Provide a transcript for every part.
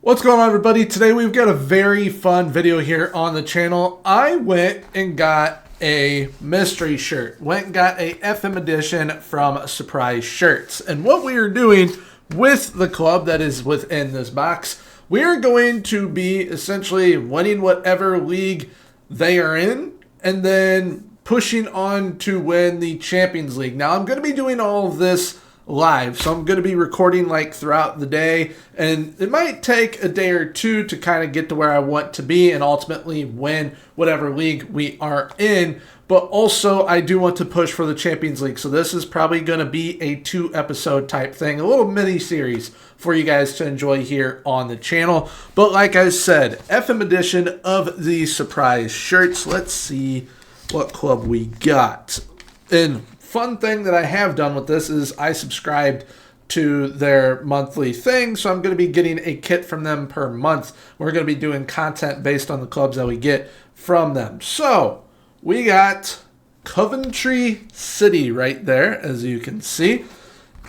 What's going on, everybody? Today we've got a very fun video here on the channel. I went and got a mystery shirt. Went and got a FM edition from Surprise Shirts. And what we are doing with the club that is within this box, we are going to be essentially winning whatever league they are in and then pushing on to win the Champions League. Now, I'm going to be doing all of this live, so I'm going to be recording like throughout the day, and it might take a day or two to kind of get to where I want to be and ultimately win whatever league we are in. But also I do want to push for the Champions League, so this is probably going to be a 2-episode type thing, a little mini series for you guys to enjoy here on the channel. But like I said, FM edition of the Surprise Shirts. Let's see what club we got. And fun thing that I have done with this is I subscribed to their monthly thing, so I'm going to be getting a kit from them per month. We're going to be doing content based on the clubs that we get from them. So we got Coventry City right there, as you can see.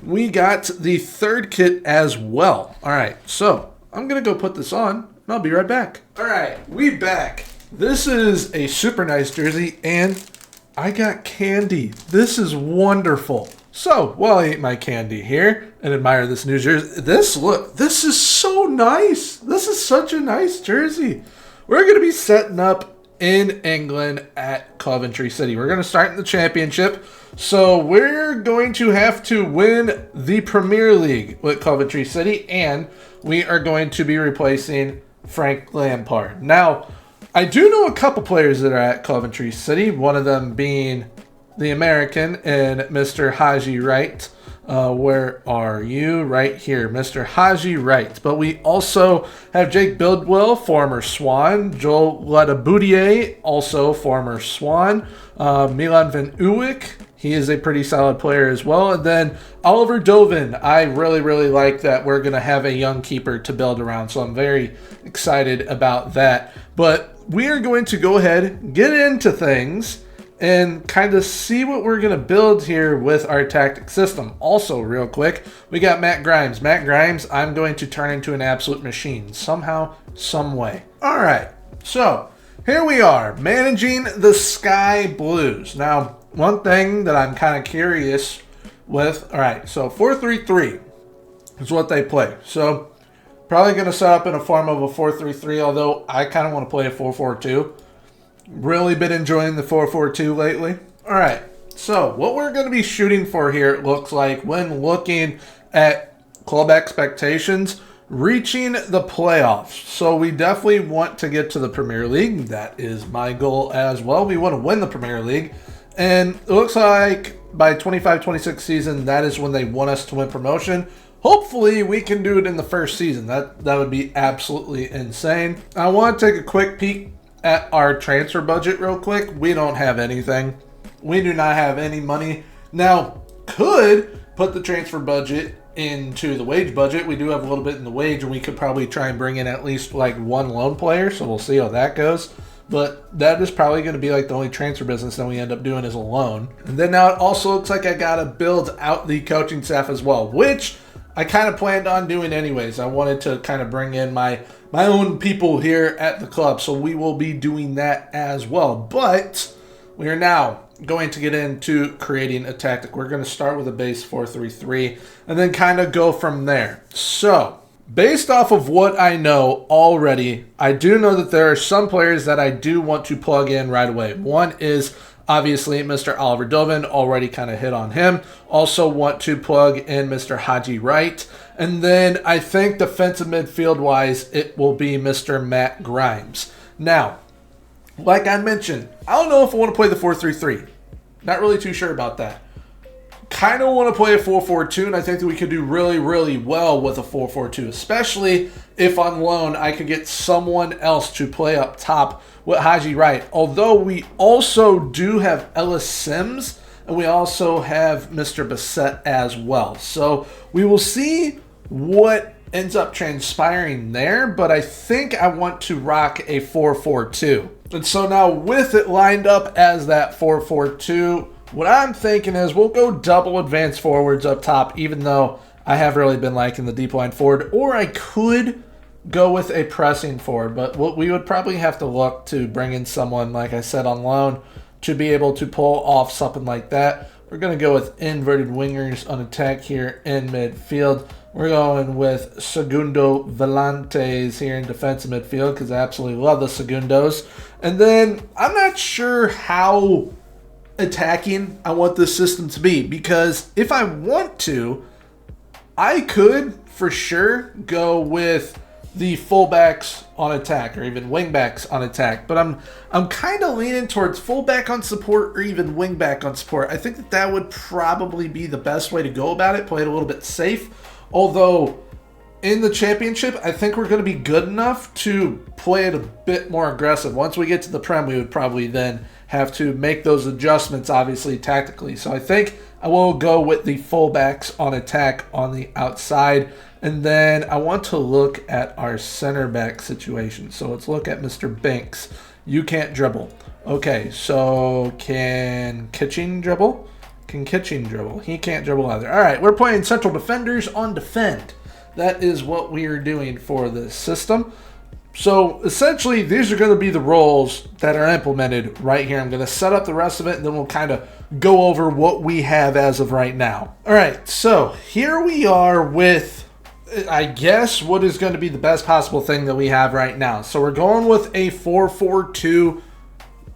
We got the third kit as well. All right, so I'm going to go put this on, and I'll be right back. All right, we back. This is a super nice jersey, and I got candy. This is wonderful. So, while I eat my candy here and admire this new jersey, this is so nice. This is such a nice jersey. We're going to be setting up in England at Coventry City. We're going to start in the championship. So, we're going to have to win the Premier League with Coventry City, and we are going to be replacing Frank Lampard. Now, I do know a couple players that are at Coventry City, one of them being the American and Mr. Haji Wright. Where are you? Right here, Mr. Haji Wright. But we also have Jake Bildwell, former Swan, Joel Ladaboudier, also former Swan, Milan Van Uwijk. He is a pretty solid player as well. And then Oliver Dovin. I really like that we're going to have a young keeper to build around. So I'm very excited about that. But we are going to go ahead, get into things, and kind of see what we're going to build here with our tactic system. Also, real quick, we got Matt Grimes. Matt Grimes, I'm going to turn into an absolute machine somehow, some way. All right, so here we are, managing the Sky Blues. Now, one thing that I'm kind of curious with, all right, so 4-3-3 is what they play. So probably going to set up in a form of a 4-3-3, although I kind of want to play a 4-4-2. Really been enjoying the 4-4-2 lately. All right, so what we're going to be shooting for here, it looks like, when looking at club expectations, reaching the playoffs. So we definitely want to get to the Premier League. That is my goal as well. We want to win the Premier League. And it looks like by 25-26 season, that is when they want us to win promotion. Hopefully, we can do it in the first season. That would be absolutely insane. I want to take a quick peek at our transfer budget real quick. We don't have anything. We do not have any money. Now, could put the transfer budget into the wage budget. We do have a little bit in the wage, and we could probably try and bring in at least like one loan player, so we'll see how that goes. But that is probably going to be like the only transfer business that we end up doing is a loan. And then now it also looks like I got to build out the coaching staff as well, which I kind of planned on doing anyways. I wanted to kind of bring in my own people here at the club, so we will be doing that as well. But we are now going to get into creating a tactic. We're going to start with a base 4-3-3 and then kind of go from there. So based off of what I know already, I do know that there are some players that I do want to plug in right away. One is obviously Mr. Oliver Dovin, already kind of hit on him. Also want to plug in Mr. Haji Wright. And then I think defensive midfield-wise, it will be Mr. Matt Grimes. Now, like I mentioned, I don't know if I want to play the 4-3-3. Not really too sure about that. Kind of want to play a 4-4-2, and I think that we could do really well with a 4-4-2, especially if on loan I could get someone else to play up top with Haji Wright. Although we also do have Ellis Sims, and we also have Mr. Bassett as well. So we will see what ends up transpiring there, but I think I want to rock a 4-4-2. And so now with it lined up as that 4-4-2, what I'm thinking is we'll go double advance forwards up top, even though I have really been liking the deep line forward. Or I could go with a pressing forward, but what we would probably have to look to bring in someone, like I said, on loan to be able to pull off something like that. We're going to go with inverted wingers on attack here in midfield. We're going with segundo volantes here in defensive midfield because I absolutely love the segundos. And then I'm not sure how attacking I want this system to be, because if I want to, I could for sure go with the fullbacks on attack or even wingbacks on attack, but I'm kind of leaning towards fullback on support or even wingback on support. I think that would probably be the best way to go about it, play it a little bit safe. Although in the championship, I think we're going to be good enough to play it a bit more aggressive. Once we get to the Prem, we would probably then have to make those adjustments, obviously, tactically. So I think I will go with the fullbacks on attack on the outside. And then I want to look at our center back situation. So let's look at Mr. Banks. You can't dribble. Okay, so can Kitching dribble? Can Kitching dribble? He can't dribble either. All right, we're playing central defenders on defend. That is what we are doing for this system. So essentially, these are going to be the roles that are implemented right here. I'm going to set up the rest of it, and then we'll kind of go over what we have as of right now. All right, so here we are with, I guess, what is going to be the best possible thing that we have right now. So we're going with a 4-4-2.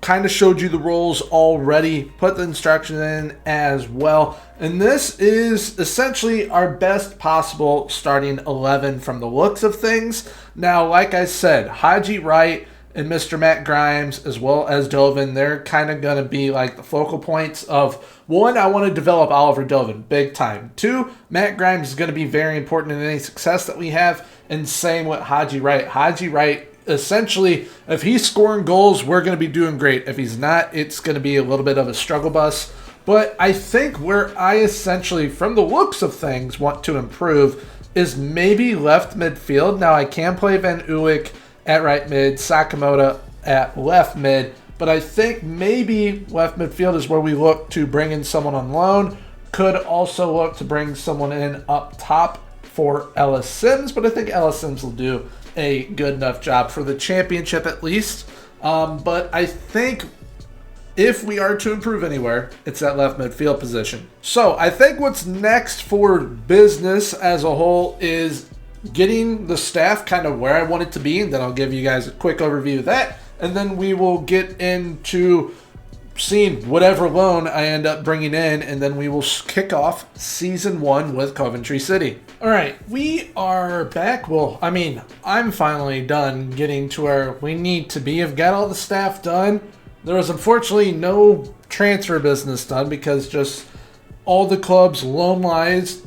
Kind of showed you the roles already, put the instructions in as well. And this is essentially our best possible starting 11 from the looks of things. Now, like I said, Haji Wright and Mr. Matt Grimes, as well as Dovin, they're kind of going to be like the focal points of, one, I want to develop Oliver Dovin big time. Two, Matt Grimes is going to be very important in any success that we have. And same with Haji Wright. Haji Wright, essentially, if he's scoring goals, we're going to be doing great. If he's not, it's going to be a little bit of a struggle bus. But I think where I essentially, from the looks of things, want to improve is maybe left midfield. Now, I can play Van Uwijk at right mid, Sakamoto at left mid, but I think maybe left midfield is where we look to bring in someone on loan. Could also look to bring someone in up top for Ellis Sims, but I think Ellis Sims will do a good enough job for the championship at least. But I think if we are to improve anywhere, it's that left midfield position. So I think what's next for business as a whole is getting the staff kind of where I want it to be, and then I'll give you guys a quick overview of that, and then we will get into seeing whatever loan I end up bringing in, and then we will kick off season 1 with Coventry City. All right, we are back. Well, I mean, I'm finally done getting to where we need to be. I've got all the staff done. There was unfortunately no transfer business done because just all the clubs loan-wise,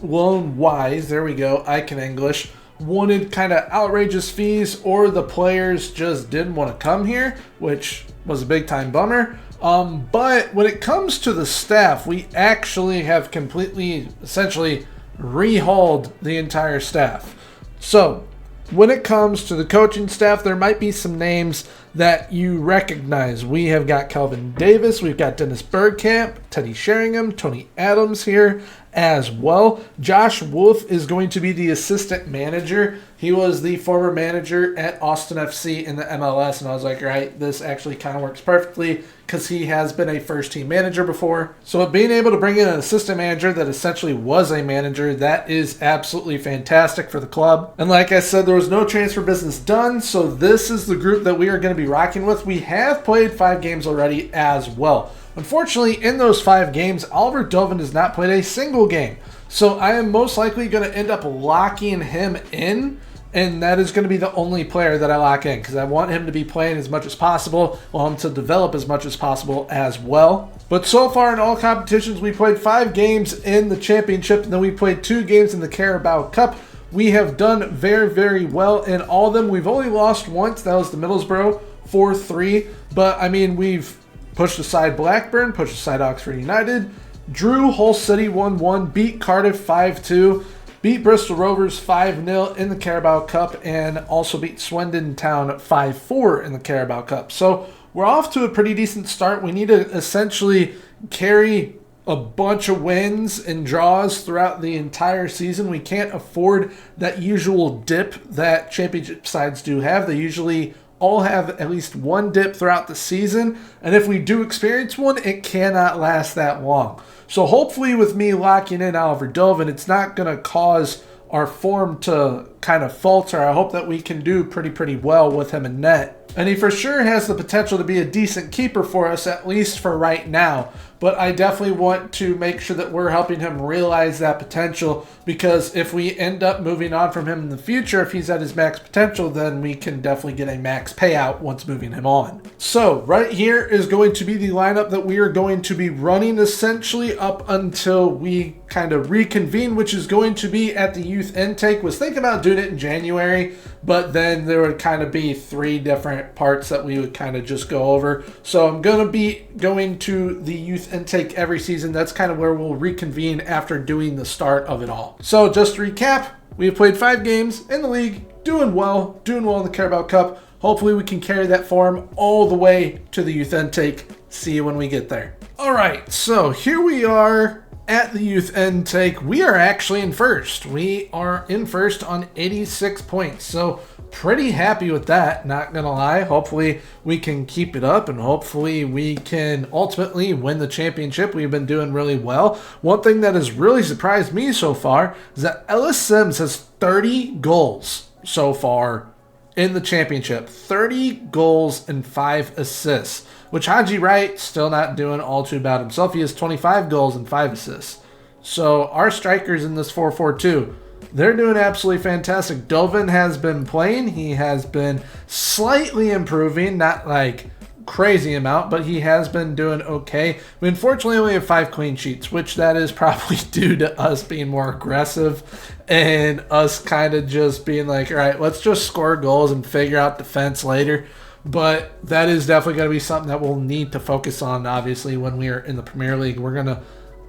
there we go, I can English, wanted kind of outrageous fees, or the players just didn't want to come here, which was a big-time bummer. But when it comes to the staff, we actually have completely, essentially, rehauled the entire staff. So, when it comes to the coaching staff, there might be some names that you recognize. We have got Calvin Davis, we've got Dennis Bergkamp, Teddy Sheringham, Tony Adams here as well. Josh Wolf is going to be the assistant manager. He was the former manager at Austin FC in the MLS, and I was like, right, this actually kind of works perfectly because he has been a first-team manager before. So being able to bring in an assistant manager that essentially was a manager, that is absolutely fantastic for the club. And like I said, there was no transfer business done, so this is the group that we are going to be rocking with. We have played 5 games already as well. Unfortunately, in those 5 games, Oliver Dovin has not played a single game. So I am most likely going to end up locking him in, and that is going to be the only player that I lock in because I want him to be playing as much as possible, I want him to develop as much as possible as well. But so far in all competitions, we played 5 games in the championship, and then we played 2 games in the Carabao Cup. We have done very, very well in all of them. We've only lost once. That was the Middlesbrough 4-3. But, I mean, we've pushed aside Blackburn, pushed aside Oxford United, drew Hull City 1-1, beat Cardiff 5-2, beat Bristol Rovers 5-0 in the Carabao Cup, and also beat Swindon Town 5-4 in the Carabao Cup. So we're off to a pretty decent start. We need to essentially carry a bunch of wins and draws throughout the entire season. We can't afford that usual dip that championship sides do have. They usually all have at least one dip throughout the season, and if we do experience one, it cannot last that long. So hopefully with me locking in Oliver Dovin, it's not going to cause our form to kind of falter. I hope that we can do pretty well with him in net. And he for sure has the potential to be a decent keeper for us, at least for right now. But I definitely want to make sure that we're helping him realize that potential, because if we end up moving on from him in the future, if he's at his max potential, then we can definitely get a max payout once moving him on. So right here is going to be the lineup that we are going to be running essentially up until we kind of reconvene, which is going to be at the youth intake. Was thinking about doing it in January, but then there would kind of be 3 different parts that we would kind of just go over. So I'm going to be going to the youth intake every season. That's kind of where we'll reconvene after doing the start of it all. So just to recap, we have played 5 games in the league, doing well in the Carabao Cup. Hopefully we can carry that form all the way to the youth intake. See you when we get there. All right, so here we are at the youth intake. We are actually in first. We are in first on 86 points. So pretty happy with that, not gonna lie. Hopefully we can keep it up, and hopefully we can ultimately win the championship. We've been doing really well. One thing that has really surprised me so far is that Ellis Sims has 30 goals so far in the championship. 30 goals and 5 assists, which Haji Wright still not doing all too bad himself. He has 25 goals and 5 assists. So our strikers in this 4-4-2, they're doing absolutely fantastic. Dovin has been playing. He has been slightly improving, not like crazy amount, but he has been doing okay. We unfortunately only have 5 clean sheets, which that is probably due to us being more aggressive and us kind of just being like, all right, let's just score goals and figure out defense later. But that is definitely going to be something that we'll need to focus on, obviously, when we are in the Premier League. We're going to,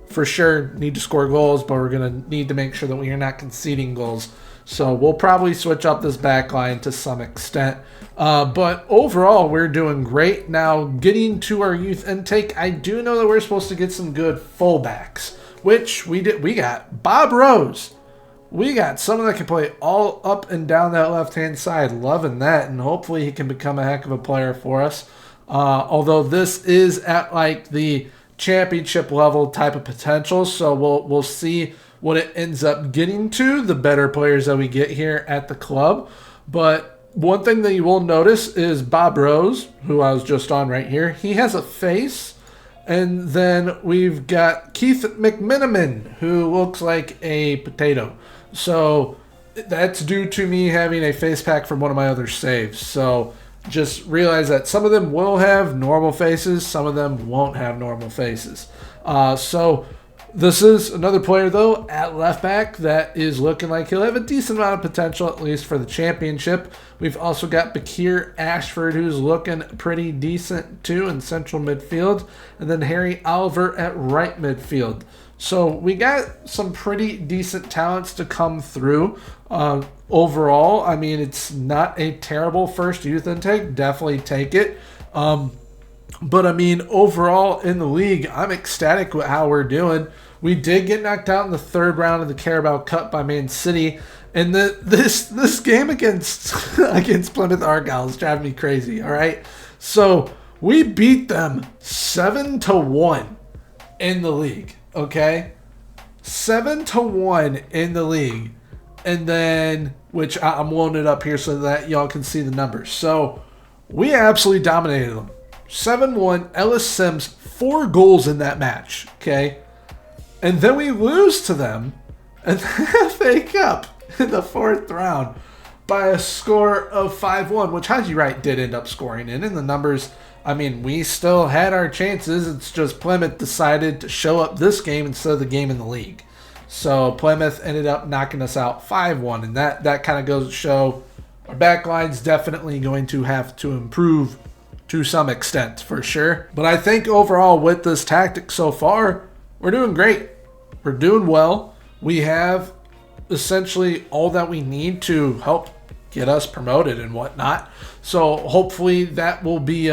for sure, need to score goals, but we're going to need to make sure that we are not conceding goals. So we'll probably switch up this back line to some extent. But overall, we're doing great. Now, getting to our youth intake, I do know that we're supposed to get some good fullbacks, which we did. We got Bob Rose. We got someone that can play all up and down that left-hand side. Loving that, and hopefully he can become a heck of a player for us. Although this is at like the championship level type of potential, so we'll see what it ends up getting to, the better players that we get here at the club. But one thing that you will notice is Bob Rose, who I was just on right here, he has a face. And then we've got Keith McMiniman, who looks like a potato. So that's due to me having a face pack from one of my other saves. So just realize that some of them will have normal faces, some of them won't have normal faces. So this is another player, though, at left back that is looking like he'll have a decent amount of potential, at least for the championship. We've also got Bakir Ashford, who's looking pretty decent, too, in central midfield. And then Harry Oliver at right midfield. So we got some pretty decent talents to come through. Overall, I mean, it's not a terrible first youth intake. Definitely take it. But, I mean, overall in the league, I'm ecstatic with how we're doing. We did get knocked out in the 3rd round of the Carabao Cup by Man City. And this game against Plymouth Argyle is driving me crazy, all right? So we beat them 7-1 in the league, okay? 7-1 in the league. And then, which I'm loading it up here so that y'all can see the numbers. So we absolutely dominated them. 7-1, Ellis Sims, 4 goals in that match, okay? And then we lose to them in the FA Cup in the 4th round by a score of 5-1, which Haji Wright did end up scoring in. And the numbers, I mean, we still had our chances. It's just Plymouth decided to show up this game instead of the game in the league. So Plymouth ended up knocking us out 5-1, and that kind of goes to show our backline's definitely going to have to improve to some extent, for sure. But I think overall with this tactic so far, we're doing great. We're doing well. We have essentially all that we need to help get us promoted and whatnot. So hopefully that will be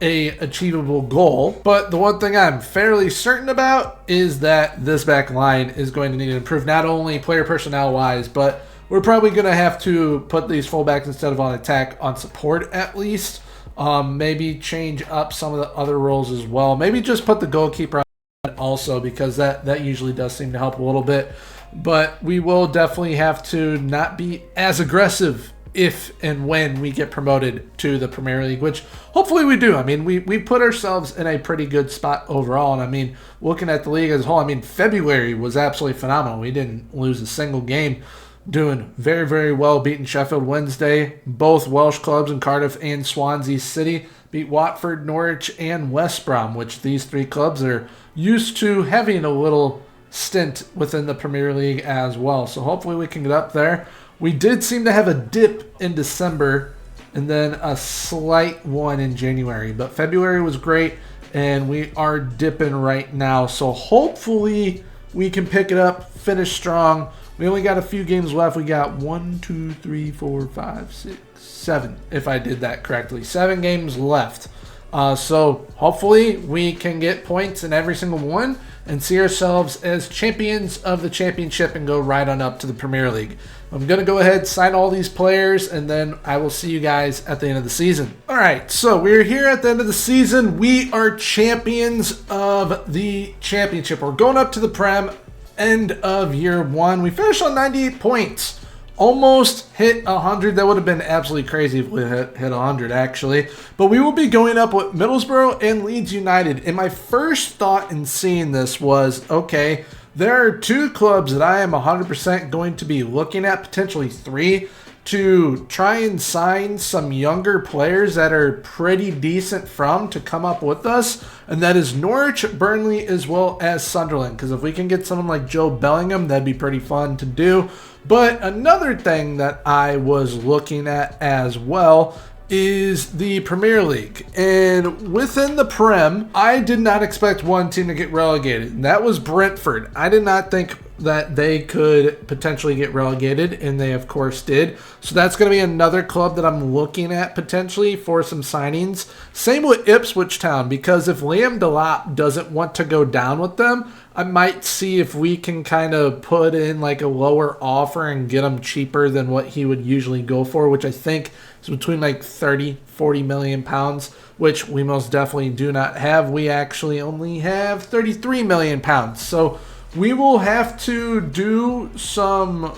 a achievable goal. But the one thing I'm fairly certain about is that this back line is going to need to improve, not only player personnel wise, but we're probably going to have to put these fullbacks instead of on attack on support at least. Maybe change up some of the other roles as well. Maybe just put the goalkeeper on also, because that usually does seem to help a little bit. But we will definitely have to not be as aggressive if and when we get promoted to the Premier League, which hopefully we do. I mean, we put ourselves in a pretty good spot overall. And I mean, looking at the league as a whole, I mean, February was absolutely phenomenal. We didn't lose a single game. Doing very, very well, beating Sheffield Wednesday, both Welsh clubs in Cardiff and Swansea City, beat Watford, Norwich, and West Brom, which these three clubs are used to having a little stint within the Premier League as well. So hopefully we can get up there. We did seem to have a dip in December and then a slight one in January, but February was great and we are dipping right now. So hopefully we can pick it up, finish strong. We only got a few games left. We got 1, 2, 3, 4, 5, 6, 7, if I did that correctly. 7 games left. So hopefully we can get points in every single one and see ourselves as champions of the championship and go right on up to the Premier League. I'm going to go ahead, sign all these players, and then I will see you guys at the end of the season. All right, so we're here at the end of the season. We are champions of the championship. We're going up to the Prem. End of year 1. We finished on 98 points. Almost hit 100. That would have been absolutely crazy if we hit 100, actually. But we will be going up with Middlesbrough and Leeds United. And my first thought in seeing this was, okay, there are 2 clubs that I am 100% going to be looking at, potentially 3, to try and sign some younger players that are pretty decent to come up with us, and that is Norwich, Burnley, as well as Sunderland, because if we can get someone like Joe Bellingham, that'd be pretty fun to do. But another thing that I was looking at as well is the Premier League, and within the Prem, I did not expect one team to get relegated, and that was Brentford. I did not think that they could potentially get relegated, and they of course did. So that's going to be another club that I'm looking at potentially for some signings. Same with Ipswich Town, because if Liam Delap doesn't want to go down with them, I might see if we can kind of put in like a lower offer and get him cheaper than what he would usually go for, which I think is between like 30-40 million pounds, which we most definitely do not have. We actually only have 33 million pounds. So we will have to do some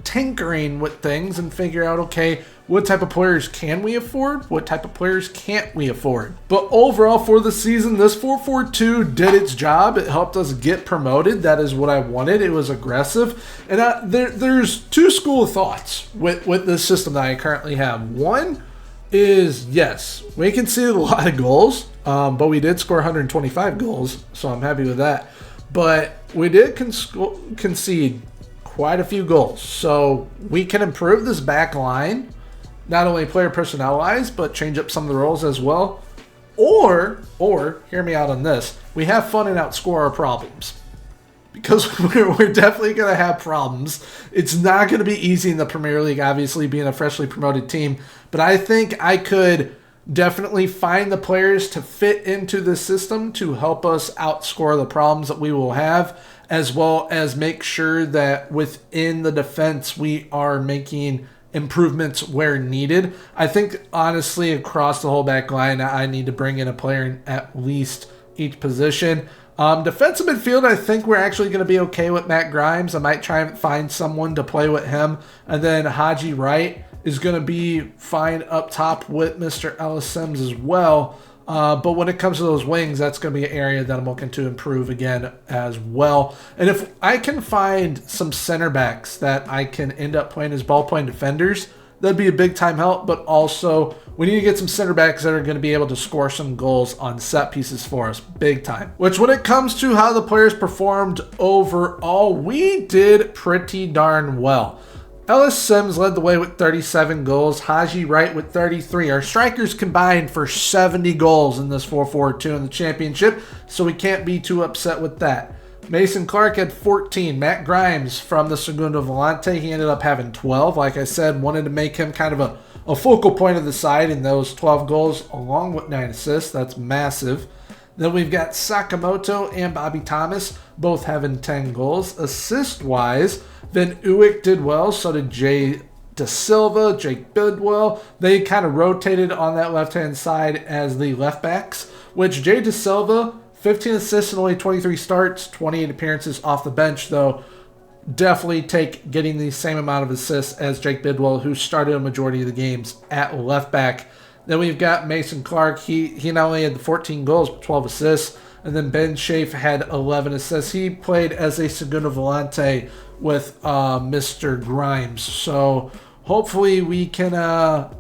tinkering with things and figure out, okay, what type of players can we afford? What type of players can't we afford? But overall for the season, this 4-4-2 did its job. It helped us get promoted. That is what I wanted. It was aggressive. And there's 2 school of thoughts with this system that I currently have. One is, yes, we conceded a lot of goals, but we did score 125 goals, so I'm happy with that. But we did concede quite a few goals. So we can improve this back line, not only player personnel-wise, but change up some of the roles as well. Or, hear me out on this, we have fun and outscore our problems. Because we're definitely going to have problems. It's not going to be easy in the Premier League, obviously, being a freshly promoted team. But I think I could definitely find the players to fit into the system to help us outscore the problems that we will have, as well as make sure that within the defense we are making improvements where needed. I think, honestly, across the whole back line, I need to bring in a player in at least each position. Defensive midfield, I think we're actually going to be okay with Matt Grimes. I might try and find someone to play with him. And then Haji Wright is going to be fine up top with Mr. Ellis Sims as well. But when it comes to those wings, that's going to be an area that I'm looking to improve again as well. And if I can find some center backs that I can end up playing as ball-playing defenders, that'd be a big-time help. But also, we need to get some center backs that are going to be able to score some goals on set pieces for us, big time. Which, when it comes to how the players performed overall, we did pretty darn well. Ellis Sims led the way with 37 goals, Haji Wright with 33. Our strikers combined for 70 goals in this 4-4-2 in the championship, so we can't be too upset with that. Mason Clark had 14. Matt Grimes from the Segundo Volante, he ended up having 12. Like I said, wanted to make him kind of a a focal point of the side in those 12 goals, along with 9 assists. That's massive. Then we've got Sakamoto and Bobby Thomas, both having 10 goals. Assist-wise, Van Uyck did well, so did Jay Da Silva, Jake Bidwell. They kind of rotated on that left-hand side as the left backs, which Jay Da Silva, 15 assists and only 23 starts, 28 appearances off the bench, though. Definitely take getting the same amount of assists as Jake Bidwell, who started a majority of the games at left back. Then we've got Mason Clark. He not only had the 14 goals, but 12 assists. And then Ben Schaaf had 11 assists. He played as a segundo volante with Mr. Grimes. So hopefully we can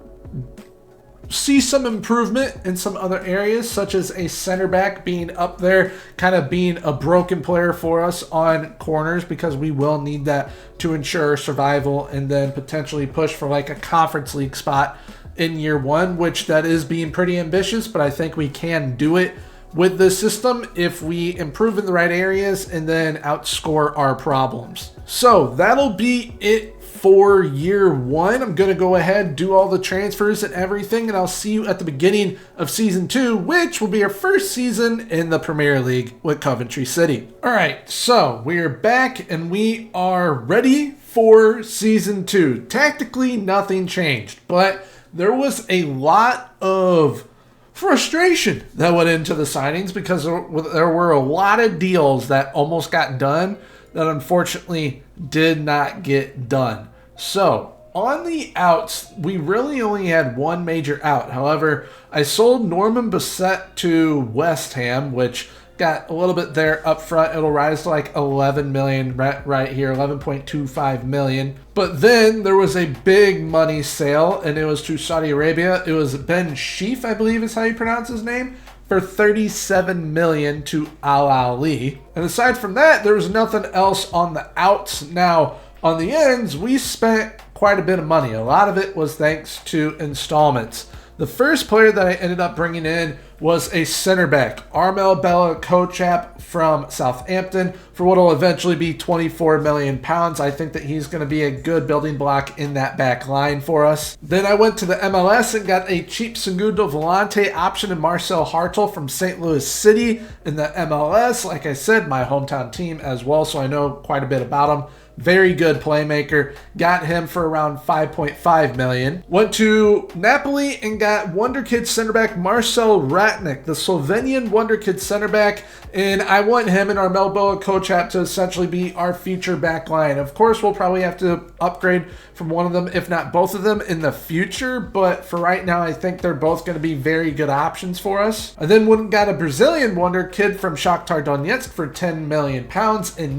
see some improvement in some other areas, such as a center back being up there, kind of being a broken player for us on corners, because we will need that to ensure survival and then potentially push for like a conference league spot in year one, which that is being pretty ambitious, but I think we can do it with this system if we improve in the right areas and then outscore our problems. So that'll be it for year one. I'm going to go ahead, do all the transfers and everything, and I'll see you at the beginning of season 2, which will be our first season in the Premier League with Coventry City. All right, so we are back and we are ready for season 2. Tactically, nothing changed, but there was a lot of frustration that went into the signings because there were a lot of deals that almost got done that unfortunately did not get done. So on the outs, we really only had one major out. However, I sold Norman Bissett to West Ham, which got a little bit there up front. It'll rise to like 11 million right here, 11.25 million. But then there was a big money sale, and it was to Saudi Arabia. It was Ben Schaaf, I believe is how you pronounce his name, for 37 million to Al Ahly. And aside from that, there was nothing else on the outs. Now, on the ends, we spent quite a bit of money. A lot of it was thanks to installments. The first player that I ended up bringing in was a center back, Armel Bella Kochap from Southampton, for what will eventually be £24 million. I think that he's going to be a good building block in that back line for us. Then I went to the MLS and got a cheap segundo volante option in Marcel Hartel from St. Louis City in the MLS. Like I said, my hometown team as well, so I know quite a bit about him. Very good playmaker. Got him for around 5.5 million. Went to Napoli and got wonderkid center back Marcel Ratnik, the Slovenian wonderkid center back, and I want him and Armel Bella Kochap to essentially be our future back line. Of course, we'll probably have to upgrade from one of them, if not both of them, in the future, but for right now, I think they're both going to be very good options for us. I then went and got a Brazilian wonder kid from Shakhtar Donetsk for £10 million in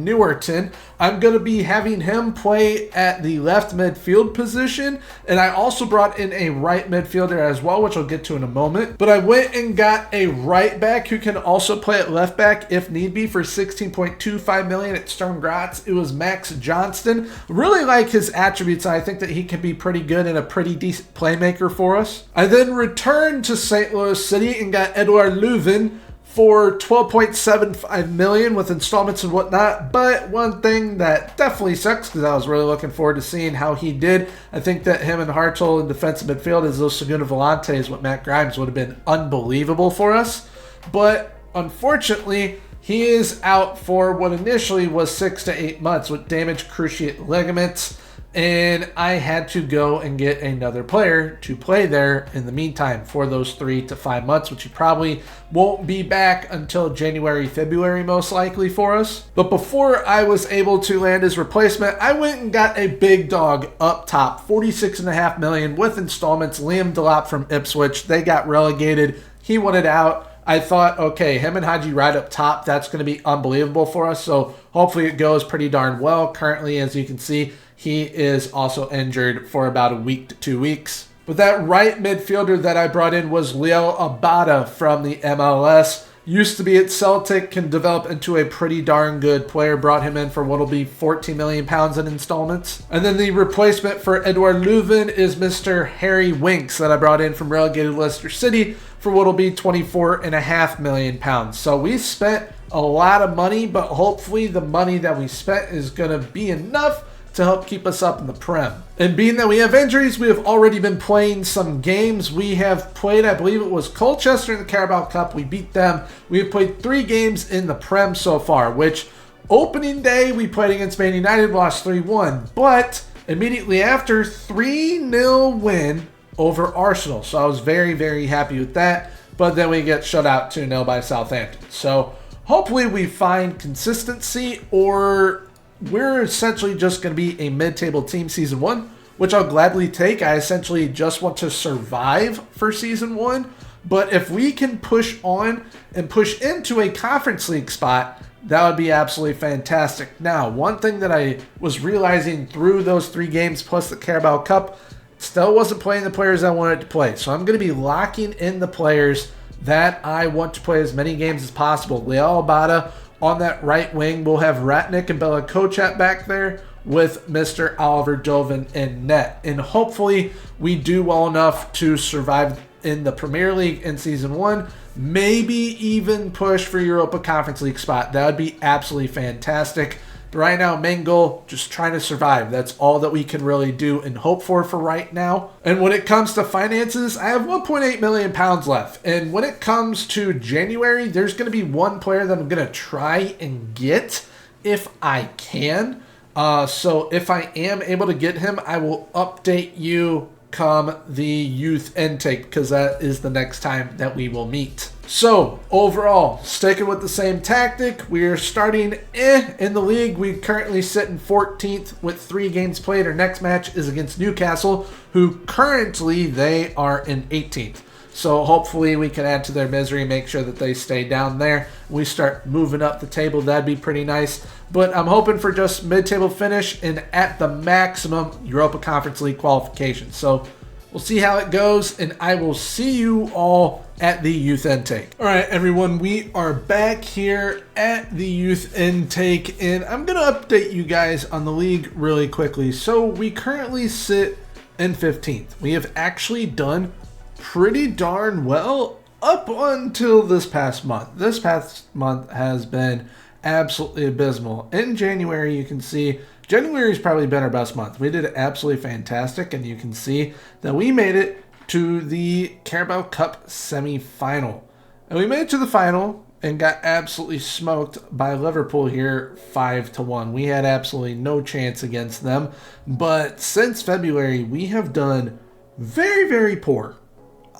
Newerton. I'm going to be having him play at the left midfield position, and I also brought in a right midfielder as well, which I'll get to in a moment. But I went and got a right back who can also play at left back if need be for 16.25 million at Sturm Graz. It was Max Johnston. Really like his attributes. I think that he can be pretty good and a pretty decent playmaker for us. I then returned to St. Louis City and got Edouard Leuven for 12.75 million with installments and whatnot. But one thing that definitely sucks, because I was really looking forward to seeing how he did. I think that him and Hartel in defensive midfield as those segundo volantes with Matt Grimes would have been unbelievable for us. But unfortunately, he is out for what initially was 6 to 8 months with damaged cruciate ligaments. And I had to go and get another player to play there in the meantime for those 3 to 5 months, which he probably won't be back until January, February, most likely for us. But before I was able to land his replacement, I went and got a big dog up top, 46.5 million with installments, Liam Delap from Ipswich. They got relegated. He wanted out. I thought, okay, him and Haji right up top, that's going to be unbelievable for us. So hopefully it goes pretty darn well. Currently, as you can see, he is also injured for about a week to 2 weeks. But that right midfielder that I brought in was Leo Abada from the MLS. Used to be at Celtic, can develop into a pretty darn good player. Brought him in for what will be £14 million in installments. And then the replacement for Edouard Leuven is Mr. Harry Winks that I brought in from relegated Leicester City for what will be £24.5 million. So we spent a lot of money, but hopefully the money that we spent is going to be enough to help keep us up in the Prem. And being that we have injuries, we have already been playing some games. We have played, I believe it was Colchester in the Carabao Cup. We beat them. We have played 3 games in the Prem so far, which opening day we played against Man United, lost 3-1. But immediately after, 3-0 win over Arsenal. So I was very, very happy with that. But then we get shut out 2-0 by Southampton. So hopefully we find consistency, or we're essentially just going to be a mid-table team season 1, which I'll gladly take. I essentially just want to survive for season 1. But if we can push on and push into a Conference League spot, that would be absolutely fantastic. Now, one thing that I was realizing through those 3 games plus the Carabao Cup, still wasn't playing the players I wanted to play. So I'm going to be locking in the players that I want to play as many games as possible. Leal Abada on that right wing. We'll have Ratnick and Bella Kochat back there with Mr. Oliver Dovin in net. And hopefully we do well enough to survive in the Premier League in Season 1. Maybe even push for Europa Conference League spot. That would be absolutely fantastic. But right now, main goal, just trying to survive. That's all that we can really do and hope for right now. And when it comes to finances, I have £1.8 million left. And when it comes to January, there's going to be one player that I'm going to try and get if I can. So if I am able to get him, I will update you come the youth intake, because that is the next time that we will meet. So overall, sticking with the same tactic, we are starting in the league. We currently sit in 14th with 3 games played. Our next match is against Newcastle, who currently they are in 18th. So hopefully we can add to their misery, make sure that they stay down there. We start moving up the table. That'd be pretty nice. But I'm hoping for just mid-table finish and at the maximum Europa Conference League qualification. So we'll see how it goes, and I will see you all at the youth intake. All right, everyone, we are back here at the youth intake, and I'm going to update you guys on the league really quickly. So we currently sit in 15th. We have actually done pretty darn well up until this past month. This past month has been absolutely abysmal. In January, you can see January's probably been our best month. We did absolutely fantastic, and you can see that we made it to the Carabao Cup semi-final. And we made it to the final and got absolutely smoked by Liverpool here 5-1. We had absolutely no chance against them. But since February, we have done very, very poor.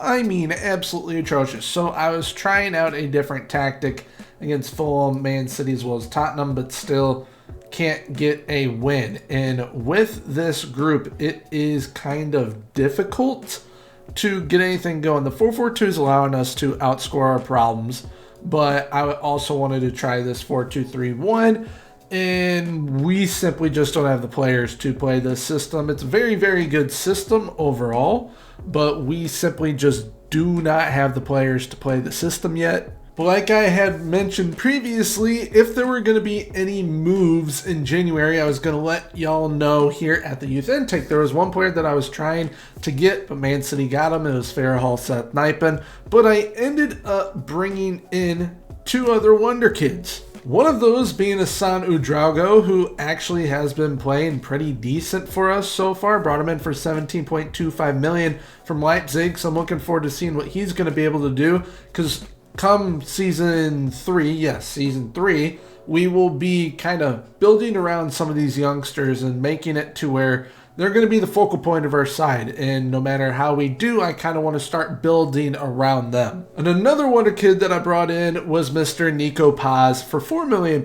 I mean, absolutely atrocious. So I was trying out a different tactic against Fulham, Man City, as well as Tottenham, but still can't get a win. And with this group, it is kind of difficult to get anything going. The 4-4-2 is allowing us to outscore our problems, but I also wanted to try this 4-2-3-1, and we simply just don't have the players to play this system. It's a very, very good system overall, but we simply just do not have the players to play the system yet. But like I had mentioned previously, if there were going to be any moves in January, I was going to let y'all know here at the youth intake. There was one player that I was trying to get, but Man City got him. It was Farahall Seth Naipan. But I ended up bringing in 2 other wonder kids. One of those being Hassan Ouedraogo, who actually has been playing pretty decent for us so far. Brought him in for 17.25 million from Leipzig, so I'm looking forward to seeing what he's going to be able to do, because come season 3, we will be kind of building around some of these youngsters and making it to where they're going to be the focal point of our side. And no matter how we do, I kind of want to start building around them. And another wonder kid that I brought in was Mr. Nico Paz for £4 million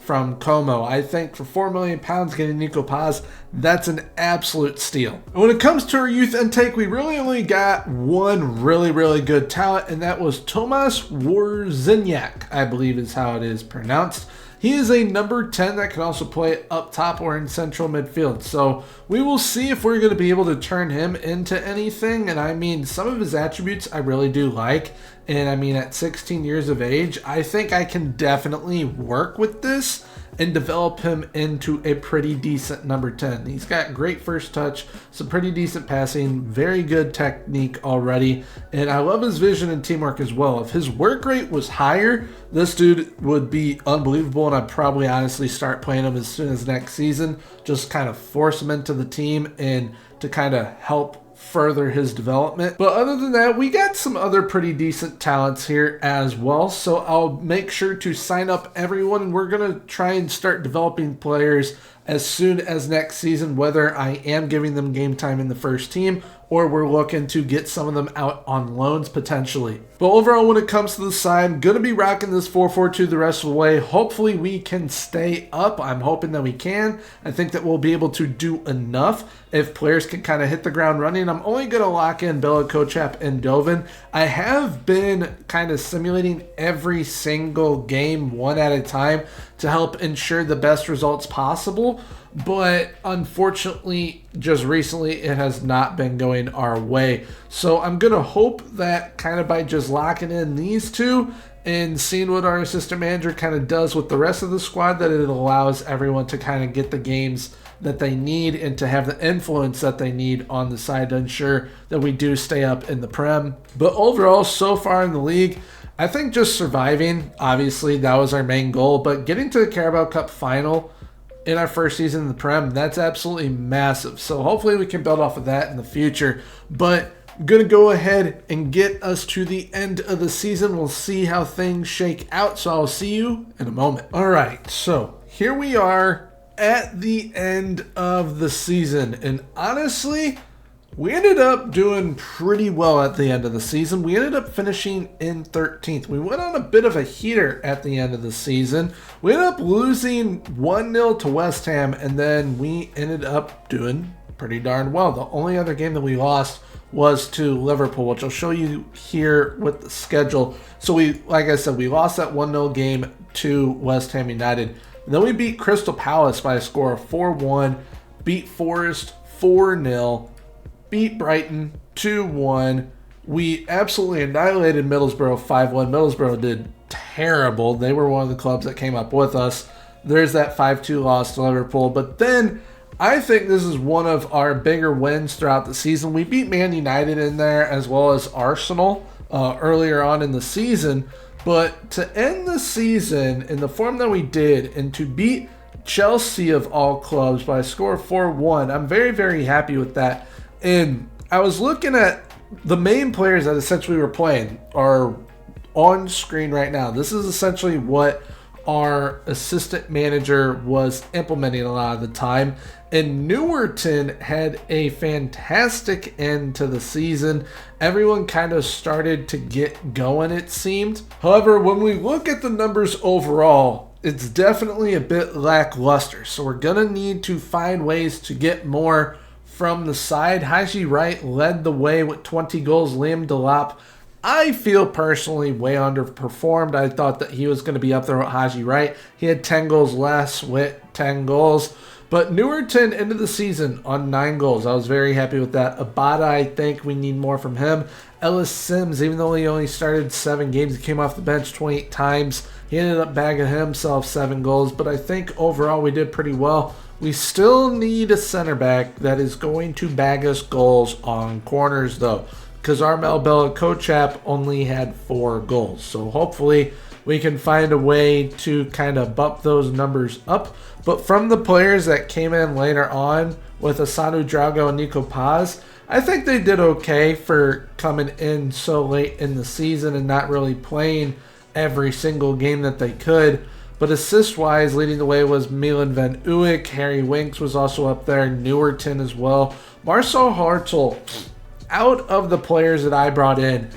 from Como. I think for £4 million getting Nico Paz, that's an absolute steal. And when it comes to our youth intake, we really only got one really, really good talent, and that was Tomas Wawrzyniak, I believe is how it is pronounced. He is a number 10 that can also play up top or in central midfield. So we will see if we're going to be able to turn him into anything. And I mean, some of his attributes I really do like. And I mean, at 16 years of age, I think I can definitely work with this. and develop him into a pretty decent number 10. He's got great first touch, some pretty decent passing, very good technique already, and I love his vision and teamwork as well. If his work rate was higher, this dude would be unbelievable, and I'd probably honestly start playing him as soon as next season, just kind of force him into the team and to kind of help further his development. But other than that, we got some other pretty decent talents here as well, so I'll make sure to sign up everyone, and we're gonna try and start developing players as soon as next season, whether I am giving them game time in the first team or we're looking to get some of them out on loans potentially. But overall, when it comes to the side, I'm going to be rocking this 4-4-2 the rest of the way. Hopefully we can stay up. I'm hoping that we can. I think that we'll be able to do enough if players can kind of hit the ground running. I'm only going to lock in Bella Kochap and Dovin. I have been kind of simulating every single game one at a time to help ensure the best results possible. But unfortunately, just recently, it has not been going our way. So I'm going to hope that kind of by just locking in these two and seeing what our assistant manager kind of does with the rest of the squad, that it allows everyone to kind of get the games that they need and to have the influence that they need on the side to ensure that we do stay up in the Prem. But overall, so far in the league, I think just surviving, obviously, that was our main goal. But getting to the Carabao Cup final in our first season in the Prem, that's absolutely massive. So hopefully we can build off of that in the future. But I'm going to go ahead and get us to the end of the season. We'll see how things shake out. So I'll see you in a moment. All right, so here we are at the end of the season. And honestly, we ended up doing pretty well at the end of the season. We ended up finishing in 13th. We went on a bit of a heater at the end of the season. We ended up losing 1-0 to West Ham, and then we ended up doing pretty darn well. The only other game that we lost was to Liverpool, which I'll show you here with the schedule. So like I said, we lost that 1-0 game to West Ham United. And then we beat Crystal Palace by a score of 4-1, beat Forest 4-0, beat Brighton 2-1. We absolutely annihilated Middlesbrough 5-1. Middlesbrough did terrible. They were one of the clubs that came up with us. There's that 5-2 loss to Liverpool. But then I think this is one of our bigger wins throughout the season. We beat Man United in there as well as Arsenal earlier on in the season. But to end the season in the form that we did and to beat Chelsea of all clubs by a score of 4-1, I'm very, very happy with that. And I was looking at the main players that essentially were playing are on screen right now. This is essentially what our assistant manager was implementing a lot of the time. And Newerton had a fantastic end to the season. Everyone kind of started to get going, it seemed. However, when we look at the numbers overall, it's definitely a bit lackluster. So we're going to need to find ways to get more from the side. Haji Wright led the way with 20 goals. Liam Delap, I feel personally, way underperformed. I thought that he was going to be up there with Haji Wright. He had 10 goals less with 10 goals. But Newerton ended the season on 9 goals. I was very happy with that. Abada, I think we need more from him. Ellis Sims, even though he only started 7 games, he came off the bench 28 times. He ended up bagging himself 7 goals. But I think overall we did pretty well. We still need a center back that is going to bag us goals on corners, though, because Armel Bella Kochap only had 4 goals. So hopefully we can find a way to kind of bump those numbers up. But from the players that came in later on with Asanu Drago and Nico Paz, I think they did okay for coming in so late in the season and not really playing every single game that they could. But assist-wise, leading the way was Milan Van Uyck. Harry Winks was also up there. Newerton as well. Marcel Hartl, out of the players that I brought in,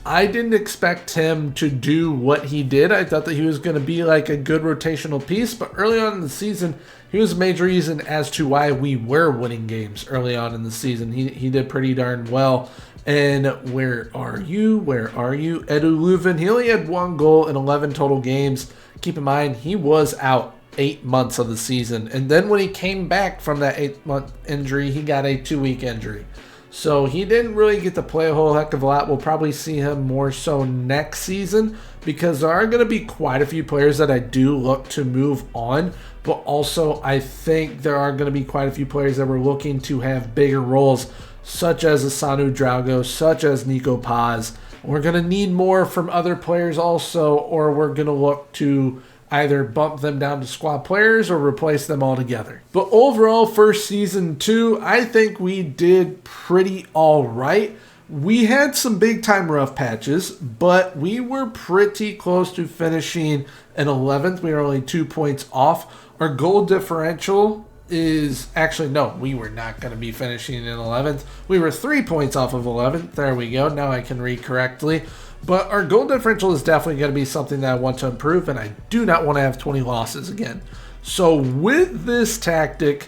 I didn't expect him to do what he did. I thought that he was going to be like a good rotational piece. But early on in the season, he was a major reason as to why we were winning games early on in the season. He did pretty darn well. And where are you? Where are you? Edu Leuven, he only had 1 goal in 11 total games. Keep in mind, he was out 8 months of the season. And then when he came back from that 8-month injury, he got a 2-week injury. So he didn't really get to play a whole heck of a lot. We'll probably see him more so next season because there are going to be quite a few players that I do look to move on. But also I think there are going to be quite a few players that we're looking to have bigger roles, such as Asanu Drago, such as Nico Paz. We're going to need more from other players also, or we're going to look to either bump them down to squad players or replace them altogether. But overall, for Season 2, I think we did pretty all right. We had some big-time rough patches, but we were pretty close to finishing in 11th. We were only 2 points off. Our goal differential is actually, no, we were not going to be finishing in 11th. We were 3 points off of 11th. There we go. Now I can read correctly. But our goal differential is definitely going to be something that I want to improve, and I do not want to have 20 losses again. So with this tactic,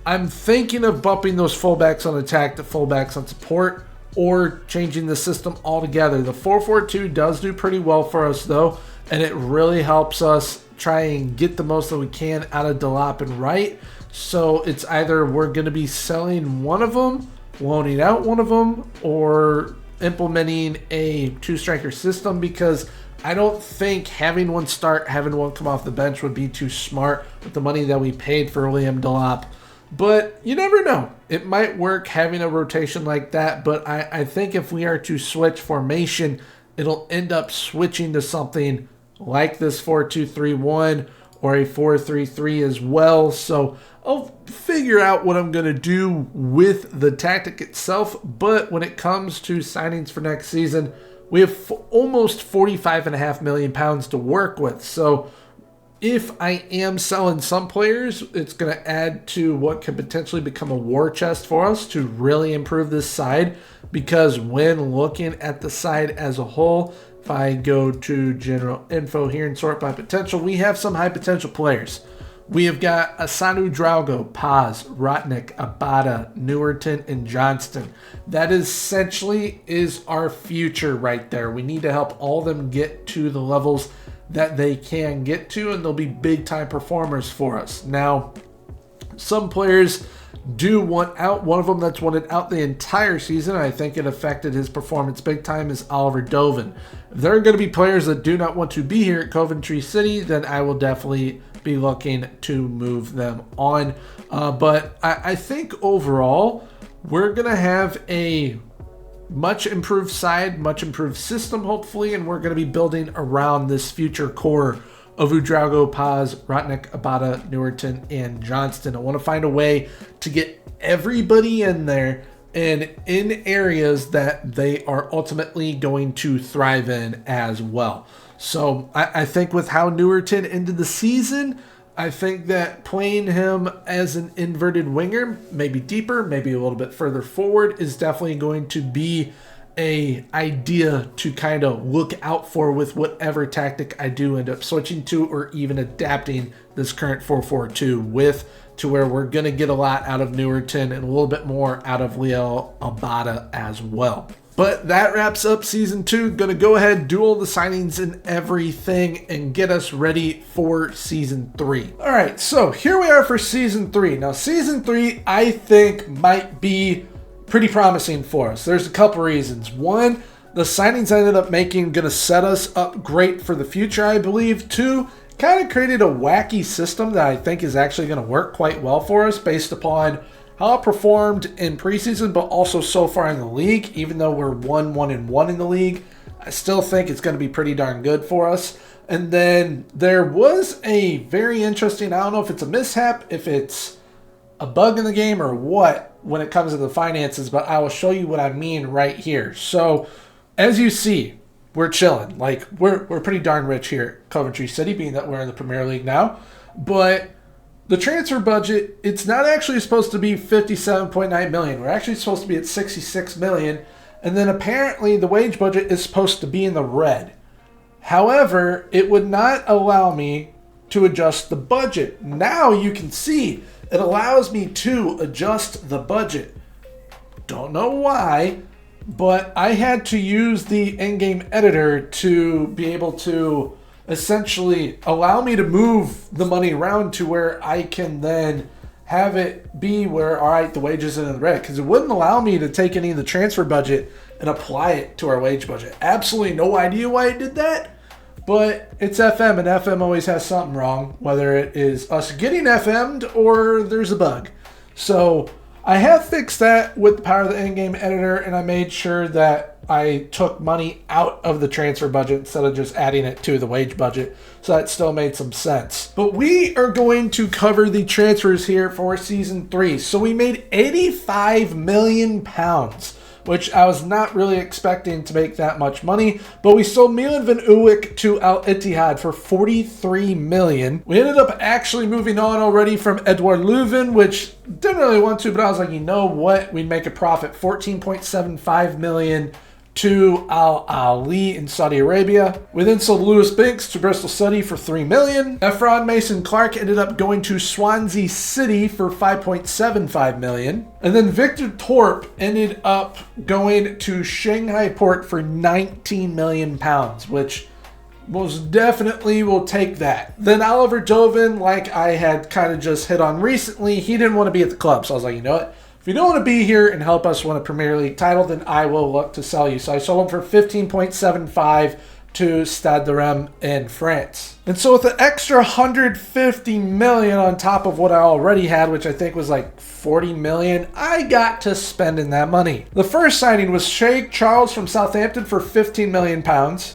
I'm thinking of bumping those fullbacks on attack to fullbacks on support, or changing the system altogether. The 4-4-2 does do pretty well for us though, and it really helps us try and get the most that we can out of Delap and Wright. So it's either we're going to be selling one of them, loaning out one of them, or implementing a two-striker system, because I don't think having one start, having one come off the bench would be too smart with the money that we paid for Liam Delap. But you never know. It might work having a rotation like that, but I think if we are to switch formation, it'll end up switching to something like this 4-2-3-1 or a 4-3-3 as well. So I'll figure out what I'm going to do with the tactic itself. But when it comes to signings for next season, we have almost £45.5 million to work with. So if I am selling some players, it's going to add to what could potentially become a war chest for us to really improve this side. Because when looking at the side as a whole, if I go to general info here and sort by potential, we have some high potential players. We have got Asanu Drago, Paz, Rotnick, Abada, Newerton, and Johnston. That essentially is our future right there. We need to help all of them get to the levels that they can get to, and they'll be big time performers for us. Now, some players do want out. One of them that's wanted out the entire season, I think it affected his performance big time, is Oliver Dovin. If there are going to be players that do not want to be here at Coventry City, then I will definitely be looking to move them on. But I think overall, we're going to have a much improved side, much improved system, hopefully, and we're going to be building around this future core of Udrago, Paz, Rotnick, Abada, Newerton, and Johnston. I want to find a way to get everybody in there and in areas that they are ultimately going to thrive in as well. So I think with how Newerton ended the season, I think that playing him as an inverted winger, maybe deeper, maybe a little bit further forward, is definitely going to be a idea to kind of look out for with whatever tactic I do end up switching to, or even adapting this current 4-4-2 with, to where we're going to get a lot out of Newerton and a little bit more out of Leo Abada as well. But that wraps up Season 2. Gonna go ahead, do all the signings and everything, and get us ready for Season 3. Alright, so here we are for Season 3. Now, Season 3, I think, might be pretty promising for us. There's a couple reasons. One, the signings I ended up making gonna set us up great for the future, I believe. Two, kind of created a wacky system that I think is actually gonna work quite well for us based upon how it performed in preseason, but also so far in the league. Even though we're 1-1-1 in the league, I still think it's going to be pretty darn good for us. And then there was a very interesting, I don't know if it's a mishap, if it's a bug in the game or what, when it comes to the finances, but I will show you what I mean right here. So as you see, we're chilling. Like, we're pretty darn rich here at Coventry City, being that we're in the Premier League now. But the transfer budget, it's not actually supposed to be $57.9 million. We're actually supposed to be at $66 million. And then apparently the wage budget is supposed to be in the red. However, it would not allow me to adjust the budget. Now you can see it allows me to adjust the budget. Don't know why, but I had to use the in-game editor to be able to essentially allow me to move the money around to where I can then have it be where, all right, the wage isn't in the red, because it wouldn't allow me to take any of the transfer budget and apply it to our wage budget. Absolutely no idea why it did that, but it's FM, and FM always has something wrong, whether it is us getting FM'd or there's a bug. So I have fixed that with the power of the in-game editor, and I made sure that I took money out of the transfer budget instead of just adding it to the wage budget. So that still made some sense. But we are going to cover the transfers here for season 3. So we made £85 million, which I was not really expecting to make that much money, but we sold Milan Van Uwijk to Al Ittihad for $43 million. We ended up actually moving on already from Edouard Leuven, which didn't really want to, but I was like, you know what? We'd make a profit, $14.75 million to Al Ali in Saudi Arabia. We then sold Lewis Binks to Bristol City for $3 million. Efron Mason-Clark ended up going to Swansea City for $5.75 million. And then Victor Torp ended up going to Shanghai Port for £19 million, which most definitely will take that. Then Oliver Dovin, like I had kind of just hit on recently, he didn't want to be at the club. So I was like, you know what? If you don't want to be here and help us win a Premier League title, then I will look to sell you. So I sold him for $15.75 to Stade de Reims in France. And so with the extra $150 million on top of what I already had, which I think was like $40 million, I got to spending that money. The first signing was Sheikh Charles from Southampton for £15 million.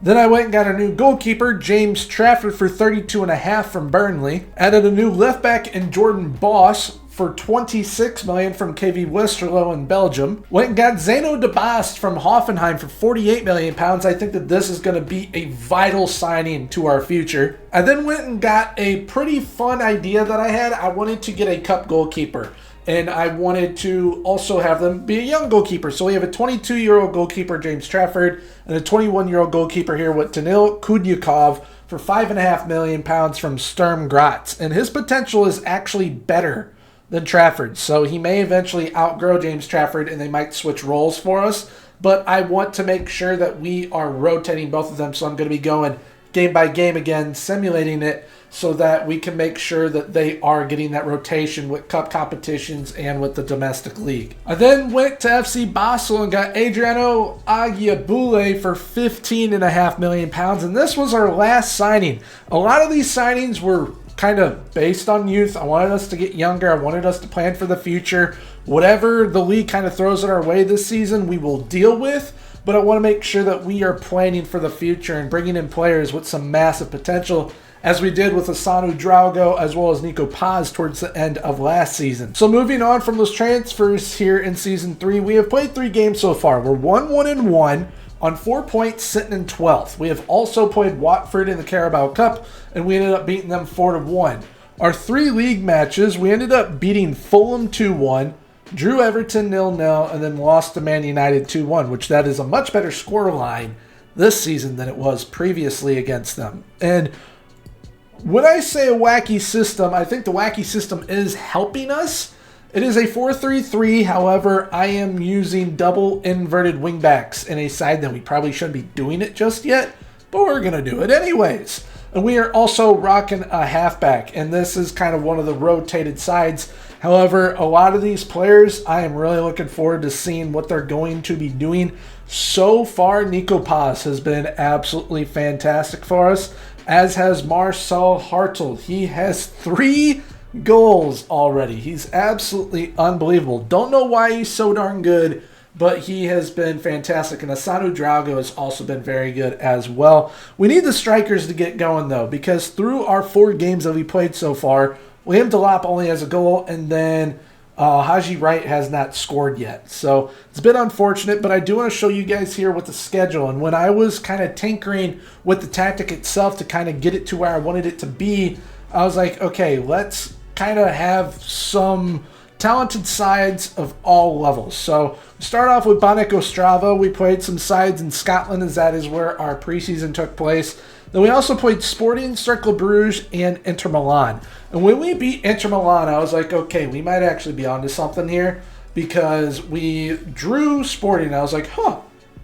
Then I went and got a new goalkeeper, James Trafford, for $32.5 from Burnley. Added a new left back in Jordan Boss for $26 million from KV Westerlo in Belgium. Went and got Zeno de Bast from Hoffenheim for £48 million. I think that this is going to be a vital signing to our future. I then went and got a pretty fun idea that I had. I wanted to get a cup goalkeeper, and I wanted to also have them be a young goalkeeper. So we have a 22-year-old goalkeeper, James Trafford, and a 21-year-old goalkeeper here with Danil Kudyakov for $5.5 million from Sturm Graz. And his potential is actually better than Trafford. So he may eventually outgrow James Trafford and they might switch roles for us. But I want to make sure that we are rotating both of them. So I'm going to be going game by game again, simulating it so that we can make sure that they are getting that rotation with cup competitions and with the domestic league. I then went to FC Basel and got Adriano Aguiabule for $15.5 million. And this was our last signing. A lot of these signings were kind of based on youth. I wanted us to get younger. I wanted us to plan for the future. Whatever the league kind of throws at our way this season, we will deal with. But I want to make sure that we are planning for the future and bringing in players with some massive potential, as we did with Asanu Drago as well as Nico Paz towards the end of last season. So moving on from those transfers here in Season 3, we have played 3 games so far. We're 1-1-1. On 4 points, sitting in 12th. We have also played Watford in the Carabao Cup, and we ended up beating them 4-1. Our 3 league matches, we ended up beating Fulham 2-1, drew Everton 0-0, and then lost to Man United 2-1, which that is a much better scoreline this season than it was previously against them. And when I say a wacky system, I think the wacky system is helping us. It is a 4-3-3, however, I am using double inverted wingbacks in a side that we probably shouldn't be doing it just yet, but we're going to do it anyways. And we are also rocking a halfback, and this is kind of one of the rotated sides. However, a lot of these players, I am really looking forward to seeing what they're going to be doing. So far, Nico Paz has been absolutely fantastic for us, as has Marcel Hartel. He has 3 goals already. He's absolutely unbelievable. Don't know why he's so darn good, but he has been fantastic. And Asanu Drago has also been very good as well. We need the strikers to get going, though, because through our 4 games that we played so far, Liam Delap only has a goal, and then Haji Wright has not scored yet. So it's a bit unfortunate, but I do want to show you guys here with the schedule. And when I was kind of tinkering with the tactic itself to kind of get it to where I wanted it to be, I was like, okay, let's kind of have some talented sides of all levels. So we start off with Banek Ostrava. We played some sides in Scotland, as that is where our preseason took place. Then we also played Sporting, Cercle Bruges, and Inter Milan. And when we beat Inter Milan, I was like, okay, we might actually be onto something here, because we drew Sporting. I was like,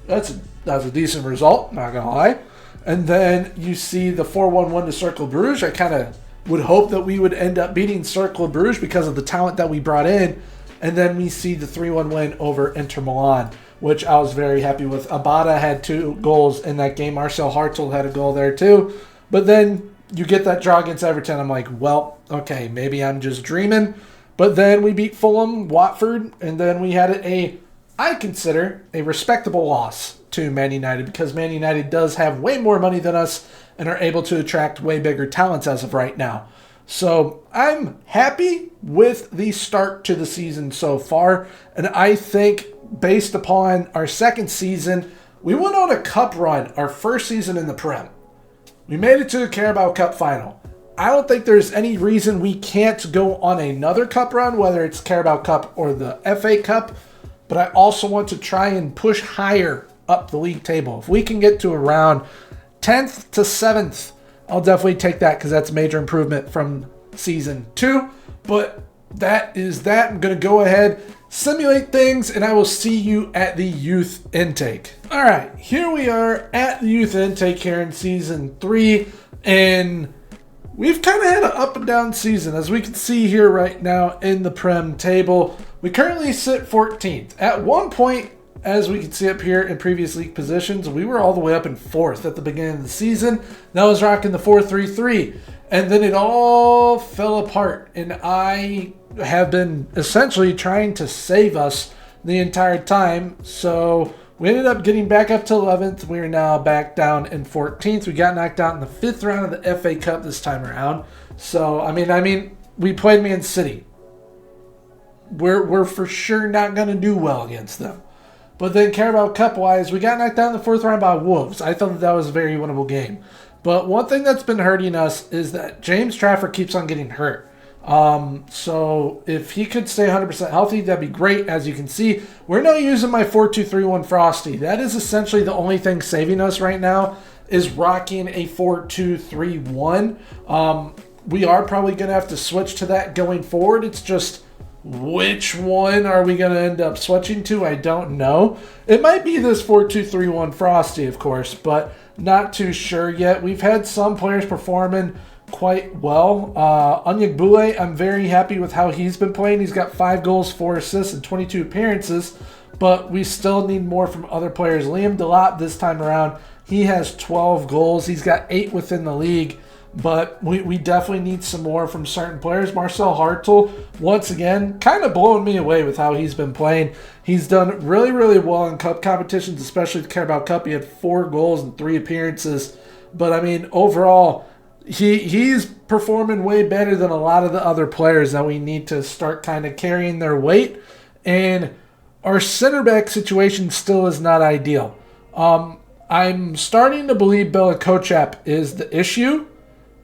that's a decent result, not gonna lie. And then you see the 4-1-1 to Cercle Bruges. I kind of would hope that we would end up beating Cercle Bruges because of the talent that we brought in. And then we see the 3-1 win over Inter Milan, which I was very happy with. Abada had 2 goals in that game. Marcel Hartel had a goal there too. But then you get that draw against Everton. I'm like, well, okay, maybe I'm just dreaming. But then we beat Fulham, Watford, and then we had I consider a respectable loss to Man United, because Man United does have way more money than us and are able to attract way bigger talents as of right now. So I'm happy with the start to the season so far. And I think based upon our second season, we went on a cup run our first season in the Prem. We made it to the Carabao Cup final. I don't think there's any reason we can't go on another cup run, whether it's Carabao Cup or the FA Cup. But I also want to try and push higher up the league table. If we can get to around 10th to 7th, I'll definitely take that, because that's a major improvement from season 2. But that is that. I'm going to go ahead, simulate things, and I will see you at the youth intake. All right, here we are at the youth intake here in season 3, and we've kind of had an up and down season, as we can see here right now in the Prem table. We currently sit 14th. At one point, as we can see up here in previous league positions, we were all the way up in 4th at the beginning of the season. That was rocking the 4-3-3. And then it all fell apart. And I have been essentially trying to save us the entire time. So we ended up getting back up to 11th. We are now back down in 14th. We got knocked out in the 5th round of the FA Cup this time around. So, I mean, we played Man City. We're for sure not going to do well against them. But then Carabao Cup-wise, we got knocked down in the 4th round by Wolves. I thought that was a very winnable game. But one thing that's been hurting us is that James Trafford keeps on getting hurt. So if he could stay 100% healthy, that'd be great. As you can see, we're now using my 4-2-3-1 Frosty. That is essentially the only thing saving us right now, is rocking a 4-2-3-1. We are probably going to have to switch to that going forward. It's just, which one are we going to end up switching to? I don't know. It might be this 4-2-3-1 Frosty, of course, but not too sure yet. We've had some players performing quite well. Onyegbue, I'm very happy with how he's been playing. He's got 5 goals, 4 assists, and 22 appearances, but we still need more from other players. Liam Delap this time around, he has 12 goals. He's got 8 within the league. But we definitely need some more from certain players. Marcel Hartel, once again, kind of blowing me away with how he's been playing. He's done really, really well in cup competitions, especially the Carabao Cup. He had 4 goals and 3 appearances. But, I mean, overall, he's performing way better than a lot of the other players that we need to start kind of carrying their weight. And our center back situation still is not ideal. I'm starting to believe Bella Kochap is the issue,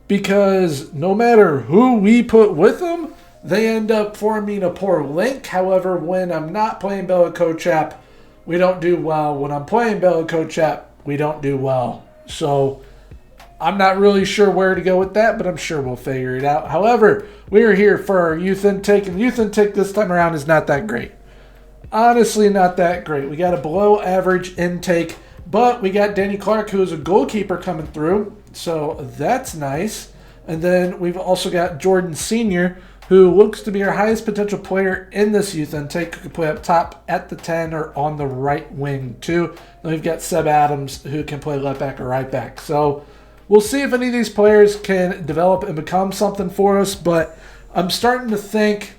because no matter who we put with them, they end up forming a poor link. However, when I'm not playing Bella Kochap, we don't do well. When I'm playing Bella Kochap, we don't do well. So I'm not really sure where to go with that, but I'm sure we'll figure it out. However, we are here for our youth intake, and youth intake this time around is not that great. Honestly, not that great. We got a below average intake, but we got Danny Clark, who is a goalkeeper, coming through. So that's nice. And then we've also got Jordan Sr., who looks to be our highest potential player in this youth intake, who can play up top at the 10 or on the right wing too. Then we've got Seb Adams, who can play left back or right back. So we'll see if any of these players can develop and become something for us. But I'm starting to think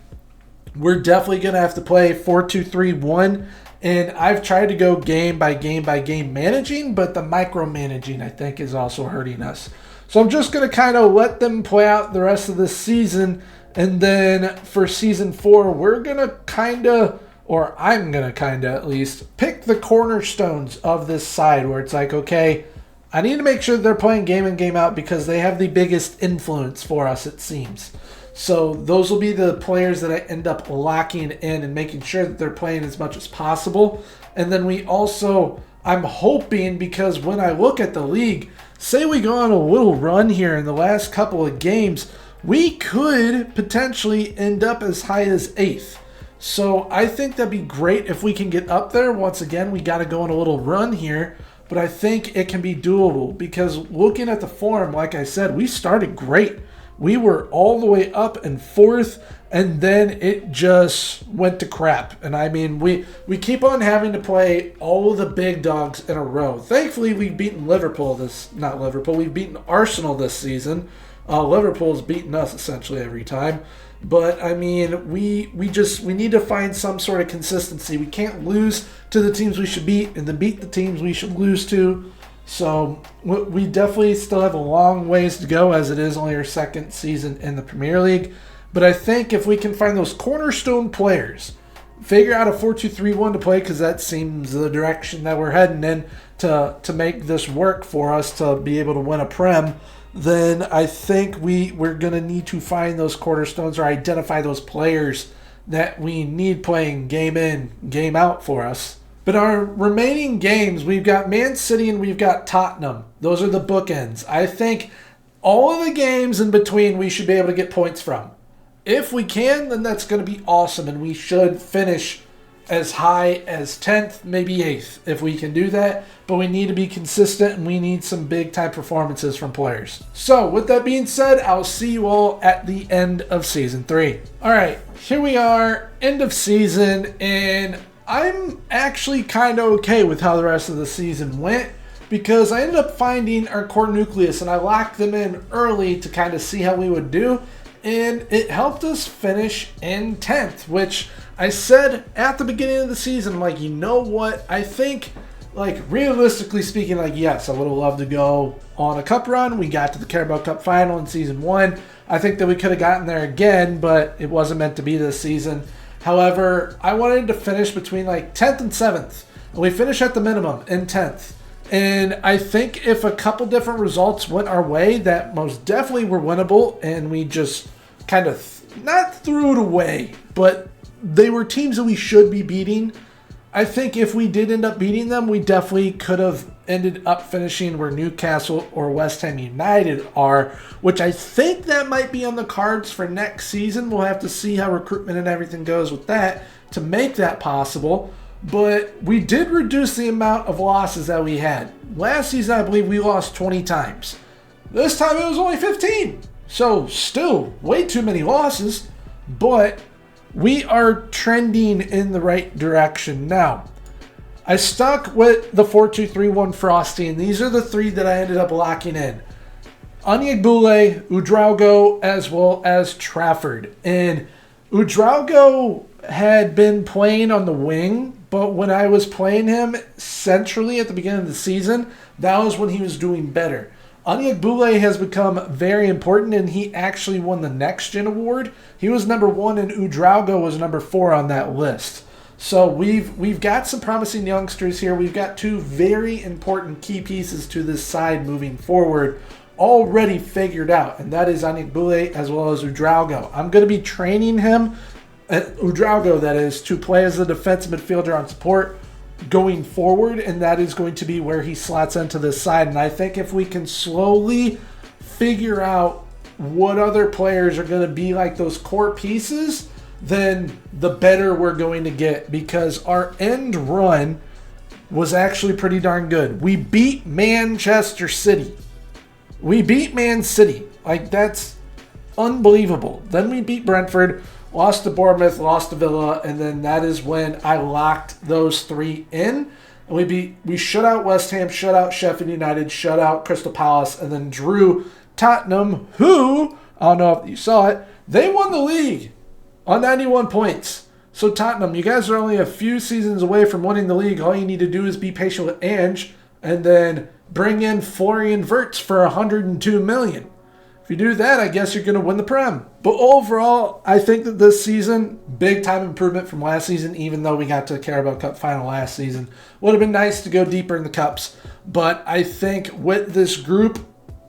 we're definitely going to have to play 4-2-3-1. And I've tried to go game by game by game managing, but the micromanaging, I think, is also hurting us. So I'm just going to kind of let them play out the rest of this season. And then for season 4, we're going to kind of, or I'm going to kind of at least, pick the cornerstones of this side, where it's like, okay, I need to make sure they're playing game in, game out, because they have the biggest influence for us, it seems. So those will be the players that I end up locking in and making sure that they're playing as much as possible. And then we also, I'm hoping, because when I look at the league, say we go on a little run here in the last couple of games, we could potentially end up as high as 8th. So I think that'd be great if we can get up there. Once again, we got to go on a little run here, but I think it can be doable, because looking at the form, like I said, we started great. we were all the way up in fourth, and then it just went to crap. And I mean, we keep on having to play all of the big dogs in a row. Thankfully, we've beaten we've beaten Arsenal this season. Liverpool's beaten us essentially every time. But I mean, we need to find some sort of consistency. We can't lose to the teams we should beat and then beat the teams we should lose to. So we definitely still have a long ways to go, as it is only our second season in the Premier League. But I think if we can find those cornerstone players, figure out a 4-2-3-1 to play, because that seems the direction that we're heading in to make this work for us to be able to win a Prem, then I think we're going to need to find those cornerstones or identify those players that we need playing game in, game out for us. But our remaining games, we've got Man City and we've got Tottenham. Those are the bookends. I think all of the games in between we should be able to get points from. If we can, then that's going to be awesome, and we should finish as high as 10th, maybe 8th, if we can do that. But we need to be consistent, and we need some big-time performances from players. So, with that being said, I'll see you all at the end of Season 3. All right, here we are, end of season, and I'm actually kind of okay with how the rest of the season went, because I ended up finding our core nucleus, and I locked them in early to kind of see how we would do, and it helped us finish in 10th, which I said at the beginning of the season, I'm like, you know what, I think, like, realistically speaking, like, yes, I would have loved to go on a cup run. We got to the Carabao Cup final in Season 1. I think that we could have gotten there again, but it wasn't meant to be this season. However, I wanted to finish between like 10th and 7th. And we finished at the minimum in 10th. And I think if a couple different results went our way that most definitely were winnable, and we just kind of not threw it away, but they were teams that we should be beating. I think if we did end up beating them, we definitely could have ended up finishing where Newcastle or West Ham United are, which I think that might be on the cards for next season. We'll have to see how recruitment and everything goes with that to make that possible. But we did reduce the amount of losses that we had. Last season, I believe we lost 20 times. This time it was only 15. So still way too many losses, but we are trending in the right direction now. I stuck with the 4-2-3-1 Frosty, and these are the three that I ended up locking in. Onyegbule, Udraugo, as well as Trafford. And Udraugo had been playing on the wing, but when I was playing him centrally at the beginning of the season, that was when he was doing better. Onyegbule has become very important, and he actually won the Next Gen Award. He was number 1, and Udraugo was number 4 on that list. So we've got some promising youngsters here. We've got two very important key pieces to this side moving forward already figured out, and that is Onyegbule as well as Udraugo. I'm going to be training him, Udraugo that is, to play as a defensive midfielder on support going forward, and that is going to be where he slots into this side. And I think if we can slowly figure out what other players are going to be like those core pieces, then the better we're going to get, because our end run was actually pretty darn good. We beat Manchester City. We beat Man City. Like, that's unbelievable. Then we beat Brentford, lost to Bournemouth, lost to Villa, and then that is when I locked those three in. And we shut out West Ham, shut out Sheffield United, shut out Crystal Palace, and then drew Tottenham, who, I don't know if you saw it, they won the league on 91 points. So Tottenham, you guys are only a few seasons away from winning the league. All you need to do is be patient with Ange and then bring in Florian Wirtz for 102 million. If you do that, I guess you're going to win the Prem. But overall, I think that this season, big time improvement from last season, even though we got to the Carabao Cup final last season. Would have been nice to go deeper in the cups. But I think with this group,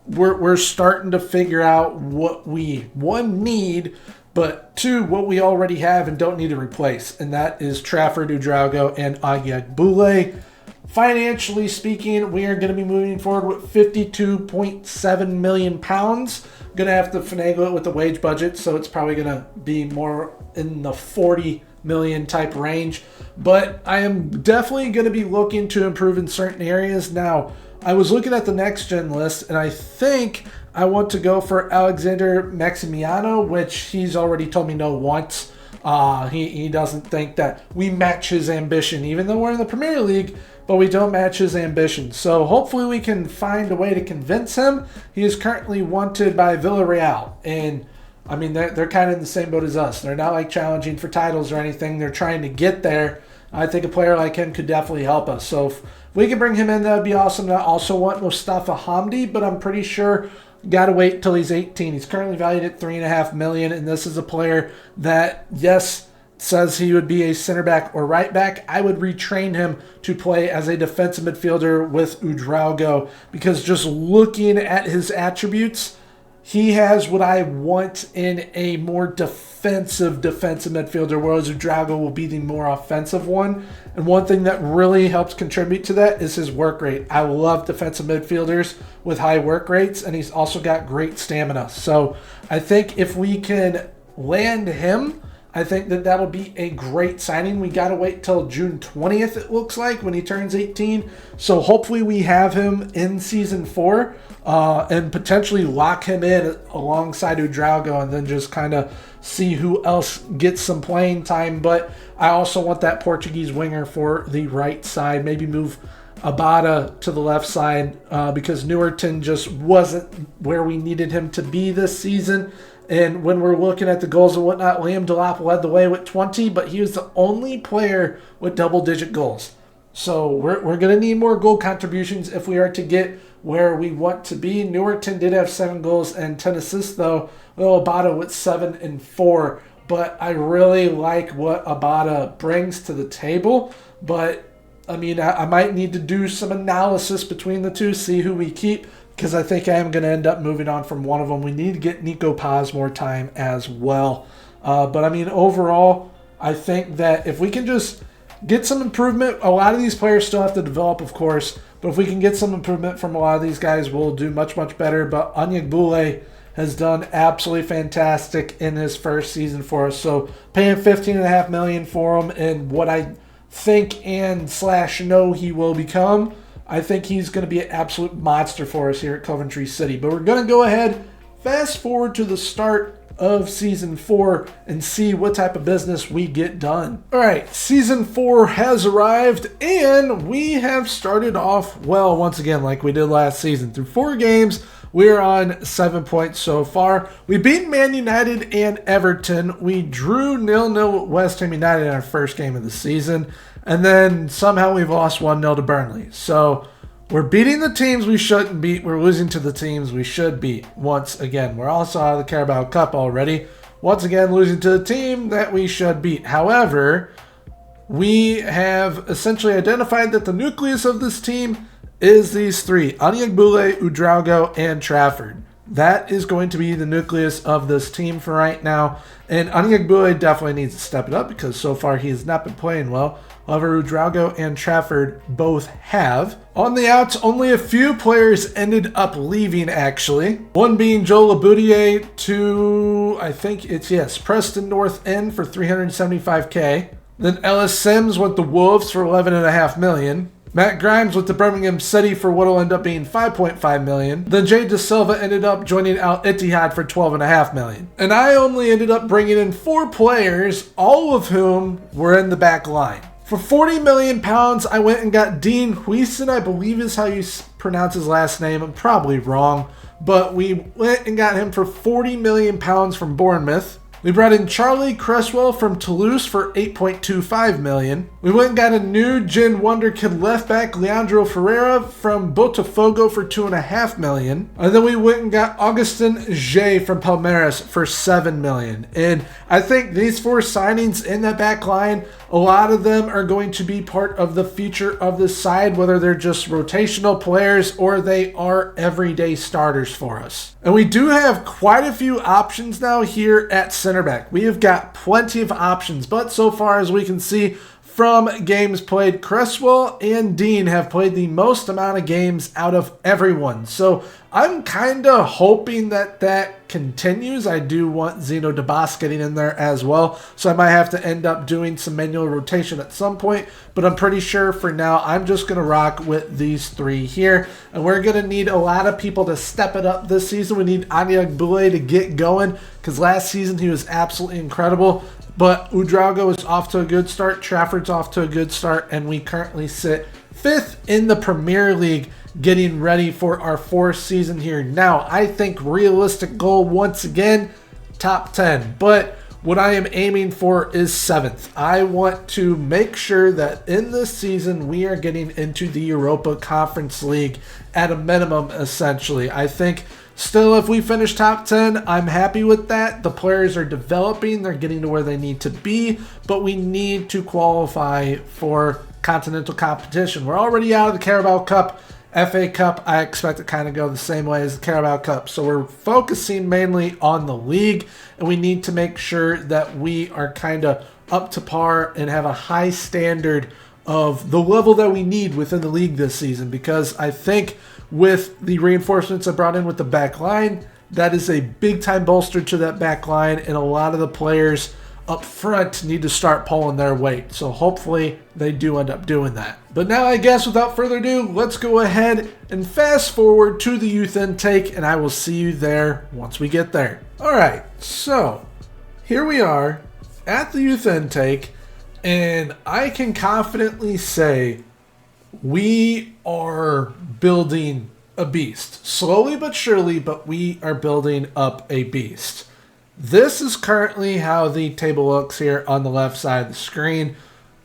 we're starting to figure out what we, one, need, but two, what we already have and don't need to replace. And that is Trafford, Udraugo, and Onyegbule. Financially speaking, we are going to be moving forward with £52.7 million. Going to have to finagle it with the wage budget, so it's probably going to be more in the 40 million type range. But I am definitely going to be looking to improve in certain areas. Now, I was looking at the next gen list, and I think I want to go for Alexander Maximiano, which he's already told me no once. He doesn't think that we match his ambition, even though we're in the Premier League, but we don't match his ambition. So hopefully we can find a way to convince him. He is currently wanted by Villarreal, and I mean, they're kind of in the same boat as us. They're not like challenging for titles or anything. They're trying to get there. I think a player like him could definitely help us. So if we can bring him in, that would be awesome. I also want Mustafa Hamdi, but I'm pretty sure got to wait till he's 18. He's currently valued at $3.5 million, and this is a player that, yes, says he would be a center back or right back. I would retrain him to play as a defensive midfielder with Udraugo, because just looking at his attributes, he has what I want in a more defensive midfielder, whereas Udrago will be the more offensive one. And one thing that really helps contribute to that is his work rate. I love defensive midfielders with high work rates, and he's also got great stamina. So I think if we can land him, I think that that'll be a great signing. We got to wait till June 20th, it looks like, when he turns 18. So hopefully we have him in Season 4 and potentially lock him in alongside Udrago, and then just kind of see who else gets some playing time. But I also want that Portuguese winger for the right side. Maybe move Abada to the left side because Newerton just wasn't where we needed him to be this season. And when we're looking at the goals and whatnot, Liam Delap led the way with 20, but he was the only player with double-digit goals. So we're going to need more goal contributions if we are to get where we want to be. Newerton did have 7 goals and 10 assists, though. Abada with 7 and 4. But I really like what Abada brings to the table. But, I mean, I might need to do some analysis between the two, see who we keep, because I think I am going to end up moving on from one of them. We need to get Nico Paz more time as well. But, I mean, overall, I think that if we can just get some improvement, a lot of these players still have to develop, of course, but if we can get some improvement from a lot of these guys, we'll do much, much better. But Anyagbule has done absolutely fantastic in his first season for us. So paying $15.5 million for him, and what I think and / know he will become, I think he's going to be an absolute monster for us here at Coventry City. But we're going to go ahead, fast forward to the start of Season 4 and see what type of business we get done. All right, Season 4 has arrived, and we have started off well once again like we did last season. Through 4 games, we're on 7 points so far. We beat Man United and Everton. We drew 0-0 with West Ham United in our first game of the season. And then somehow we've lost 1-0 to Burnley. So we're beating the teams we shouldn't beat. We're losing to the teams we should beat once again. We're also out of the Carabao Cup already. Once again, losing to the team that we should beat. However, we have essentially identified that the nucleus of this team is these 3. Anyagbule, Udrago, and Trafford. That is going to be the nucleus of this team for right now. And Anyagbule definitely needs to step it up because so far he has not been playing well. However, Udrago and Trafford both have. On the outs, only a few players ended up leaving, actually. One being Joe Laboudier to, I think it's, yes, Preston North End for $375K. Then Ellis Sims went to Wolves for $11.5 million. Matt Grimes with the Birmingham City for what will end up being $5.5 million. Then Jay De Silva ended up joining Al Ittihad for $12.5 million. And I only ended up bringing in 4 players, all of whom were in the back line. For £40 million, I went and got Dean Huijsen, I believe is how you pronounce his last name. I'm probably wrong. But we went and got him for £40 million from Bournemouth. We brought in Charlie Cresswell from Toulouse for $8.25 million. We went and got a new Gin Wonder Kid left back, Leandro Ferreira from Botafogo for $2.5 million. And then we went and got Augustin Jay from Palmeiras for $7 million. And I think these 4 signings in that back line, a lot of them are going to be part of the future of this side, whether they're just rotational players or they are everyday starters for us. And we do have quite a few options now here at center back. We have got plenty of options, but so far as we can see from games played, Cresswell and Dean have played the most amount of games out of everyone. So I'm kind of hoping that that continues, I do want Zeno DeBas getting in there as well. So I might have to end up doing some manual rotation at some point. But I'm pretty sure for now, I'm just going to rock with these three here. And we're going to need a lot of people to step it up this season. We need Anyagbule to get going because last season he was absolutely incredible. But Ouedraogo is off to a good start. Trafford's off to a good start. And we currently sit 5th in the Premier League, getting ready for our 4th season here. Now, I think realistic goal, once again, top 10. But what I am aiming for is 7th. I want to make sure that in this season, we are getting into the Europa Conference League at a minimum, essentially. I think still, if we finish top 10, I'm happy with that. The players are developing. They're getting to where they need to be. But we need to qualify for continental competition. We're already out of the Carabao Cup. FA Cup, I expect to kind of go the same way as the Carabao Cup. So we're focusing mainly on the league, and we need to make sure that we are kind of up to par and have a high standard of the level that we need within the league this season, because I think with the reinforcements I brought in with the back line, that is a big-time bolster to that back line, and a lot of the players up front need to start pulling their weight. So hopefully they do end up doing that. But now I guess without further ado, let's go ahead and fast forward to the youth intake, and I will see you there once we get there. All right, so here we are at the youth intake, and I can confidently say we are building a beast. Slowly but surely, but we are building up a beast. This is currently how the table looks here on the left side of the screen.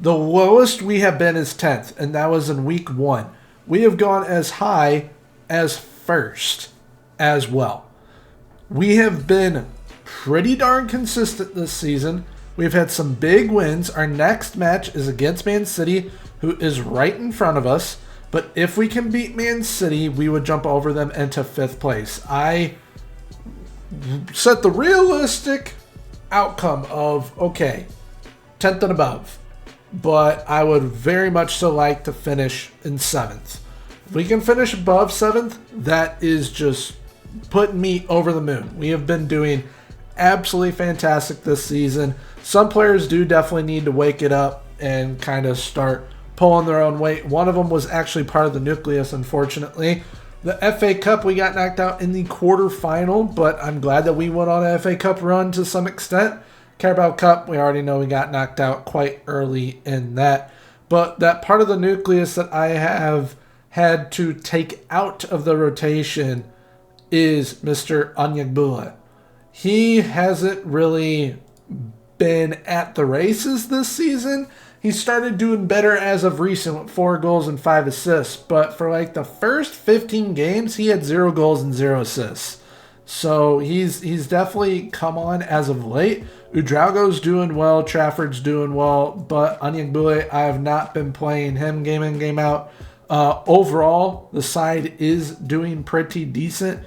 The lowest we have been is 10th, and that was in week 1. We have gone as high as 1st as well. We have been pretty darn consistent this season. We've had some big wins. Our next match is against Man City, who is right in front of us. But if we can beat Man City, we would jump over them into 5th place. I set the realistic outcome of, okay, 10th and above. But I would very much so like to finish in 7th. If we can finish above 7th, that is just putting me over the moon. We have been doing absolutely fantastic this season. Some players do definitely need to wake it up and kind of start pulling their own weight. One of them was actually part of the nucleus, unfortunately. The FA Cup, we got knocked out in the quarterfinal, but I'm glad that we went on an FA Cup run to some extent. Carabao Cup, we already know we got knocked out quite early in that. But that part of the nucleus that I have had to take out of the rotation is Mr. Anyagbule. He hasn't really been at the races this season. He started doing better as of recent with 4 goals and 5 assists. But for like the first 15 games, he had 0 goals and 0 assists. So he's definitely come on as of late. Ouedraogo's doing well. Trafford's doing well. But Anyagbule, I have not been playing him game in, game out. Overall, the side is doing pretty decent.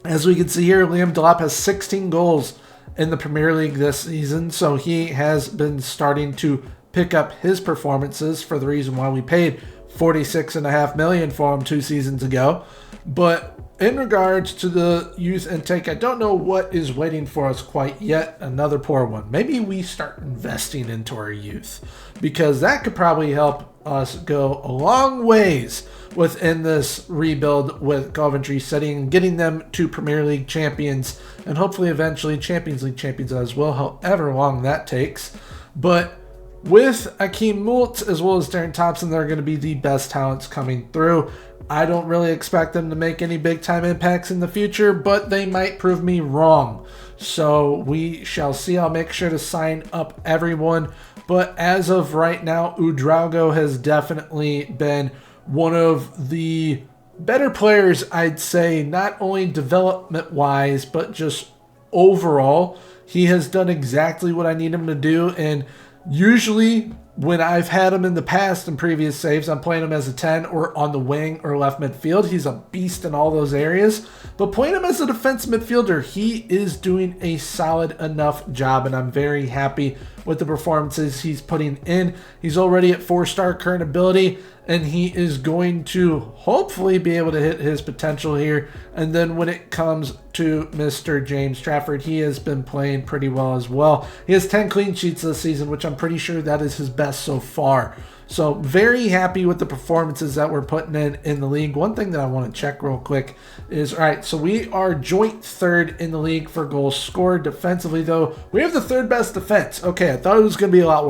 As we can see here, Liam Delap has 16 goals in the Premier League this season. So he has been starting to pick up his performances for the reason why we paid $46.5 million for him 2 seasons ago. But in regards to the youth intake, I don't know what is waiting for us quite yet. Another poor one. Maybe we start investing into our youth, because that could probably help us go a long ways within this rebuild with Coventry City and getting them to Premier League champions and hopefully eventually Champions League champions as well, however long that takes. But with Akeem Moult as well as Darren Thompson, they're going to be the best talents coming through. I don't really expect them to make any big-time impacts in the future, but they might prove me wrong. So we shall see. I'll make sure to sign up everyone. But as of right now, Ouedraogo has definitely been one of the better players, I'd say, not only development-wise, but just overall. He has done exactly what I need him to do, and usually when I've had him in the past in previous saves, I'm playing him as a 10 or on the wing or left midfield. He's a beast in all those areas. But playing him as a defense midfielder, he is doing a solid enough job, and I'm very happy with the performances he's putting in. He's already at 4-star current ability, and he is going to hopefully be able to hit his potential here. And then when it comes to Mr. James Trafford, he has been playing pretty well as well. He has 10 clean sheets this season, which I'm pretty sure that is his best so far. So very happy with the performances that we're putting in the league. One thing that I want to check real quick is, all right, so we are joint third in the league for goals scored. Defensively, though, we have the third best defense. Okay, I thought it was going to be a lot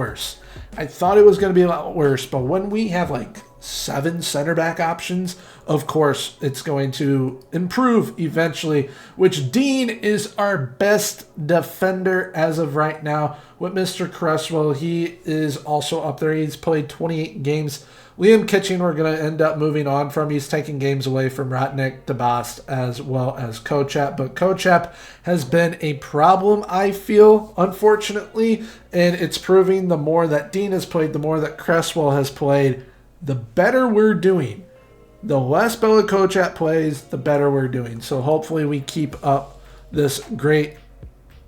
worse. But when we have like 7 center back options, of course it's going to improve eventually, which Dean is our best defender as of right now. With Mr. Cresswell, he is also up there. He's played 28 games. Liam Kitching, we're going to end up moving on from. He's taking games away from Rotnick, DeBost, as well as Kochap. But Kochap has been a problem, I feel, unfortunately. And it's proving the more that Dean has played, the more that Cresswell has played, the better we're doing. The less Bella Kochap plays, the better we're doing. So hopefully we keep up this great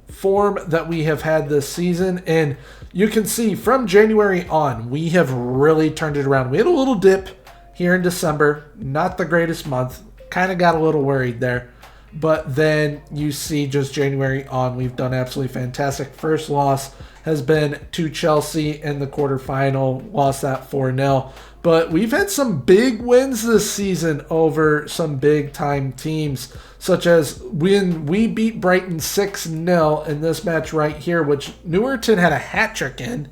form that we have had this season. And you can see from January on, we have really turned it around. We had a little dip here in December. Not the greatest month. Kind of got a little worried there. But then you see just January on, we've done absolutely fantastic. First loss has been to Chelsea in the quarterfinal. Lost that 4-0. But we've had some big wins this season over some big-time teams, such as when we beat Brighton 6-0 in this match right here, which Newerton had a hat trick in.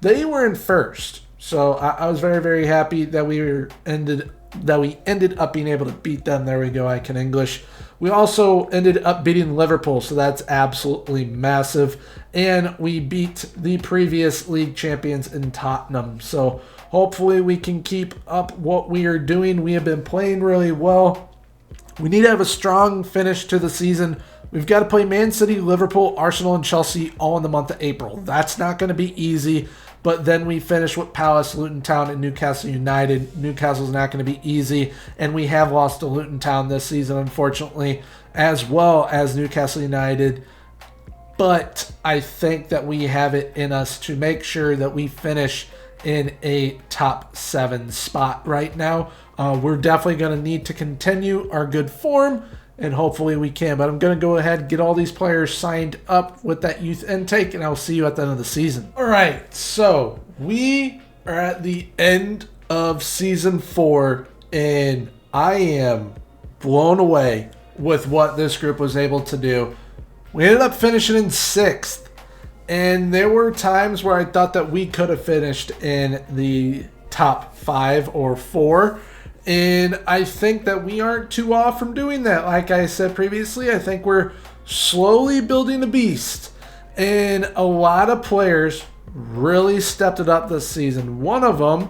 They were in first. So I was very, very happy that we ended up being able to beat them. There we go, I can English. We also ended up beating Liverpool, so that's absolutely massive. And we beat the previous league champions in Tottenham. So hopefully we can keep up what we are doing. We have been playing really well. We need to have a strong finish to the season. We've got to play Man City, Liverpool, Arsenal, and Chelsea all in the month of April. That's not going to be easy. But then we finish with Palace, Luton Town, and Newcastle United. Newcastle's not going to be easy. And we have lost to Luton Town this season, unfortunately, as well as Newcastle United. But I think that we have it in us to make sure that we finish in a top 7 spot right now. We're definitely going to need to continue our good form, and hopefully we can. But I'm going to go ahead and get all these players signed up with that youth intake, and I'll see you at the end of the season. All right, so we are at the end of Season 4, and I am blown away with what this group was able to do. We ended up finishing in 6th. And there were times where I thought that we could have finished in the top 5 or 4. And I think that we aren't too off from doing that. Like I said previously, I think we're slowly building a beast. And a lot of players really stepped it up this season. One of them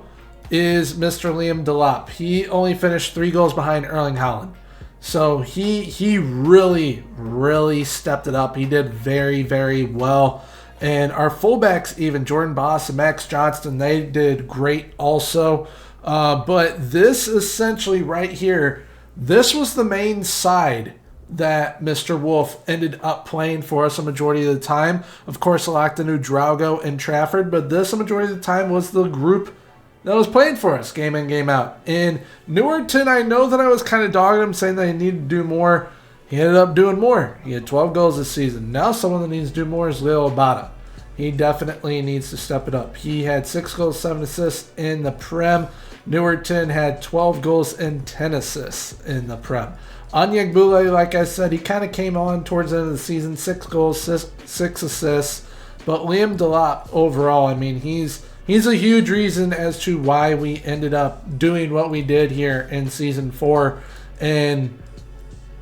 is Mr. Liam Delap. He only finished 3 goals behind Erling Haaland. So he really, really stepped it up. He did very, very well. And our fullbacks, even Jordan Boss and Max Johnston, they did great also. But this essentially right here, this was the main side that Mr. Wolf ended up playing for us a majority of the time. Of course, Alactanu, Drago, and Trafford. But this, a majority of the time, was the group that was playing for us, game in, game out. In Newerton, I know that I was kind of dogging him, saying that he needed to do more. He ended up doing more. He had 12 goals this season. Now someone that needs to do more is Leo Abada. He definitely needs to step it up. He had 6 goals, 7 assists in the Prem. Newerton had 12 goals and 10 assists in the Prem. Anyagbule, like I said, he kind of came on towards the end of the season. 6 goals, 6 assists. But Liam Delap, overall, I mean, he's a huge reason as to why we ended up doing what we did here in Season 4. And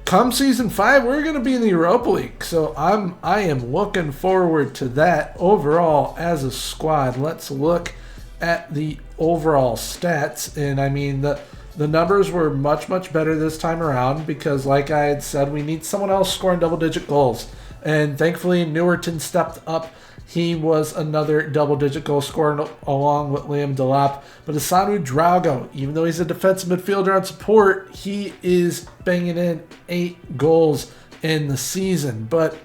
come Season 5, we're going to be in the Europa League. So I am looking forward to that overall as a squad. Let's look at the overall stats. And I mean, the numbers were much, much better this time around because, like I had said, we need someone else scoring double-digit goals. And thankfully, Newerton stepped up. He was another double-digit goal scorer along with Liam Delap. But Asanu Drago, even though he's a defensive midfielder on support, he is banging in 8 goals in the season. But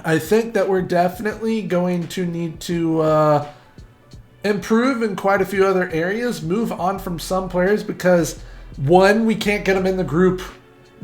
I think that we're definitely going to need to improve in quite a few other areas, move on from some players because, one, we can't get them in the group.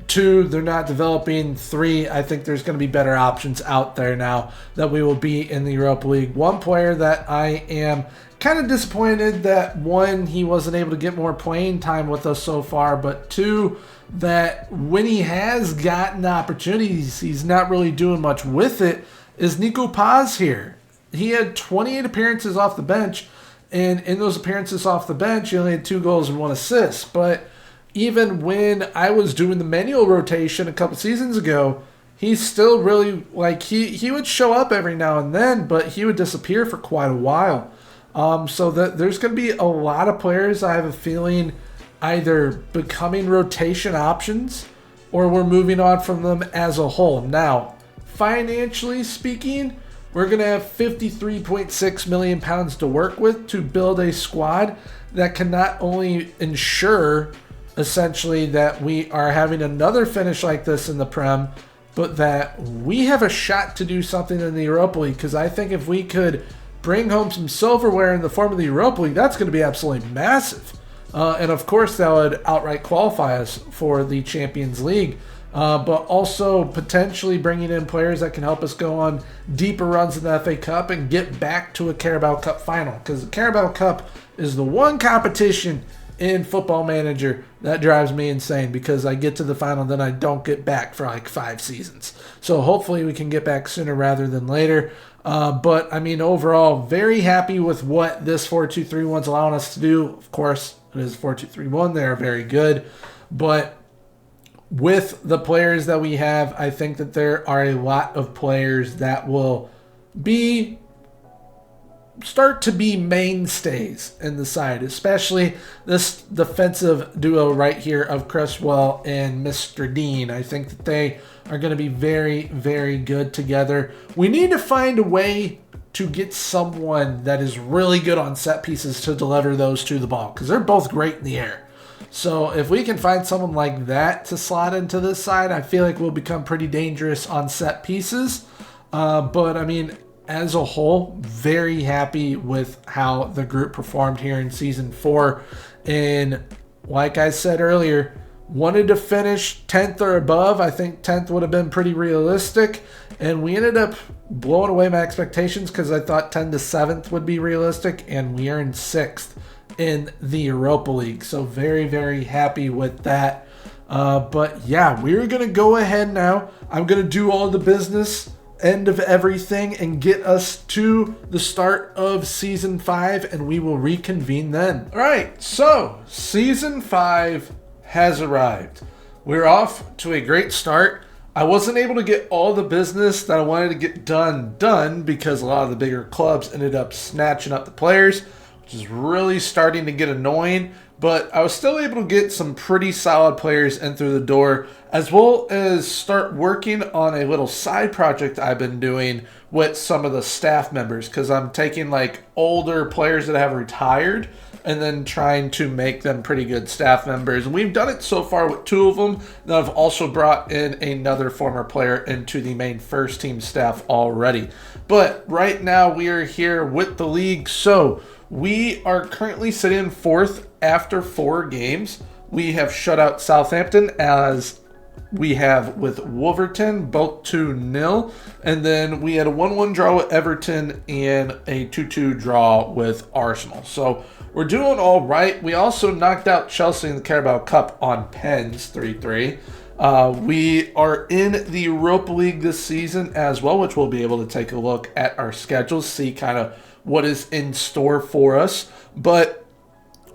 Two, they're not developing. Three, I think there's going to be better options out there now that we will be in the Europa League. One player that I am kind of disappointed that, one, he wasn't able to get more playing time with us so far, but two, that when he has gotten opportunities, he's not really doing much with it, is Nico Paz here. He had 28 appearances off the bench, and in those appearances off the bench, he only had 2 goals and 1 assist. But even when I was doing the manual rotation a couple seasons ago, he's still really, like, he would show up every now and then, but he would disappear for quite a while. So that there's going to be a lot of players, I have a feeling, either becoming rotation options or we're moving on from them as a whole. Now, financially speaking, we're going to have £53.6 million to work with to build a squad that can not only ensure essentially that we are having another finish like this in the Prem, but that we have a shot to do something in the Europa League. Because I think if we could bring home some silverware in the form of the Europa League, that's going to be absolutely massive. And of course, that would outright qualify us for the Champions League. But also potentially bringing in players that can help us go on deeper runs in the FA Cup and get back to a Carabao Cup final. Because the Carabao Cup is the one competition in Football Manager that drives me insane, because I get to the final, then I don't get back for like 5 seasons. So hopefully we can get back sooner rather than later. But I mean, overall, very happy with what this 4-2-3-1 is allowing us to do. Of course, it is 4-2-3-1. They are very good. But with the players that we have, I think that there are a lot of players that will start to be mainstays in the side, especially this defensive duo right here of Cresswell and Mr. Dean. I think that they are going to be very, very good together. We need to find a way to get someone that is really good on set pieces to deliver those to the ball, because they're both great in the air. So if we can find someone like that to slot into this side, I feel like we'll become pretty dangerous on set pieces. But I mean, as a whole, very happy with how the group performed here in Season 4. And like I said earlier, wanted to finish 10th or above. I think 10th would have been pretty realistic. And we ended up blowing away my expectations because I thought 10 to 7th would be realistic. And we are in 6th in the Europa League. So very, very happy with that. But yeah, we're going to go ahead now. I'm going to do all the business end of everything and get us to the start of Season 5, and we will reconvene then. All right, so Season 5 has arrived. We're off to a great start. I wasn't able to get all the business that I wanted to get done because a lot of the bigger clubs ended up snatching up the players, which is really starting to get annoying. But I was still able to get some pretty solid players in through the door, as well as start working on a little side project I've been doing with some of the staff members, because I'm taking like older players that have retired and then trying to make them pretty good staff members. And we've done it so far with 2 of them. Then I've also brought in another former player into the main first team staff already. But right now we are here with the league. So we are currently sitting 4th after 4 games. We have shut out Southampton, as we have with Wolverhampton, both 2-0. And then we had a 1-1 draw with Everton and a 2-2 draw with Arsenal. So we're doing all right. We also knocked out Chelsea in the Carabao Cup on pens, 3-3. We are in the Europa League this season as well, which we'll be able to take a look at our schedules, see kind of what is in store for us. But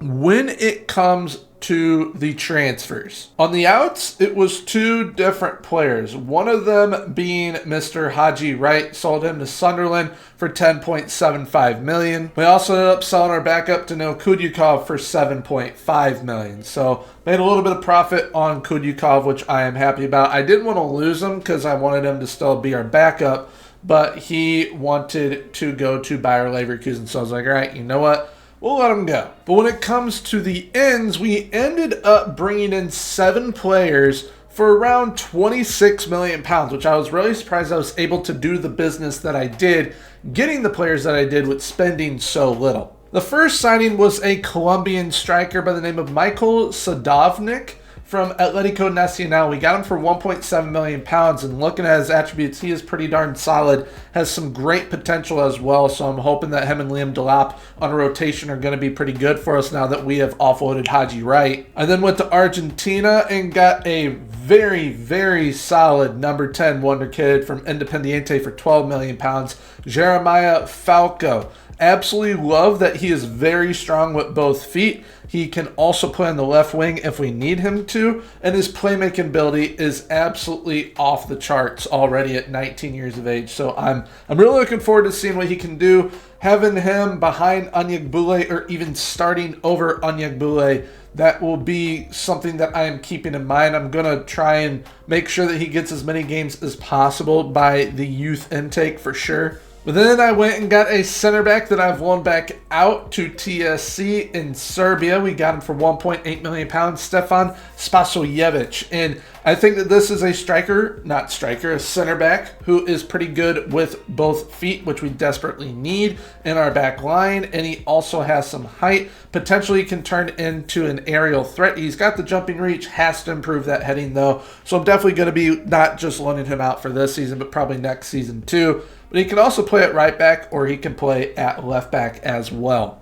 when it comes to the transfers, on the outs, it was 2 different players. One of them being Mr. Haji Wright, sold him to Sunderland for $10.75 million. We also ended up selling our backup to Nil Kudyukov for $7.5 million. So made a little bit of profit on Kudyukov, which I am happy about. I didn't want to lose him because I wanted him to still be our backup, but he wanted to go to Bayer Leverkusen. So I was like, all right, you know what? We'll let him go. But when it comes to the ends, we ended up bringing in 7 players for around 26 million pounds, which I was really surprised I was able to do the business that I did, getting the players that I did with spending so little. The first signing was a Colombian striker by the name of Michael Sadovnik from Atlético Nacional. We got him for 1.7 million pounds, and looking at his attributes, he is pretty darn solid, has some great potential as well, so I'm hoping that him and Liam Delap on a rotation are going to be pretty good for us now that we have offloaded Haji Wright. I then went to Argentina and got a very, very solid number 10 wonder kid from Independiente for 12 million pounds, Jeremiah Falco. Absolutely love that he is very strong with both feet. He can also play on the left wing if we need him to, and his playmaking ability is absolutely off the charts already at 19 years of age. So I'm really looking forward to seeing what he can do. Having him behind Onyegbule or even starting over Onyegbule, that will be something that I am keeping in mind. I'm going to try and make sure that he gets as many games as possible by the youth intake for sure. But then I went and got a center back that I've loaned back out to TSC in Serbia. We got him for 1.8 million pounds, Stefan Spasojevic. And I think that this is a a center back who is pretty good with both feet, which we desperately need in our back line. And he also has some height. Potentially can turn into an aerial threat. He's got the jumping reach, has to improve that heading though. So I'm definitely going to be not just loaning him out for this season, but probably next season too. But he can also play at right back, or he can play at left back as well.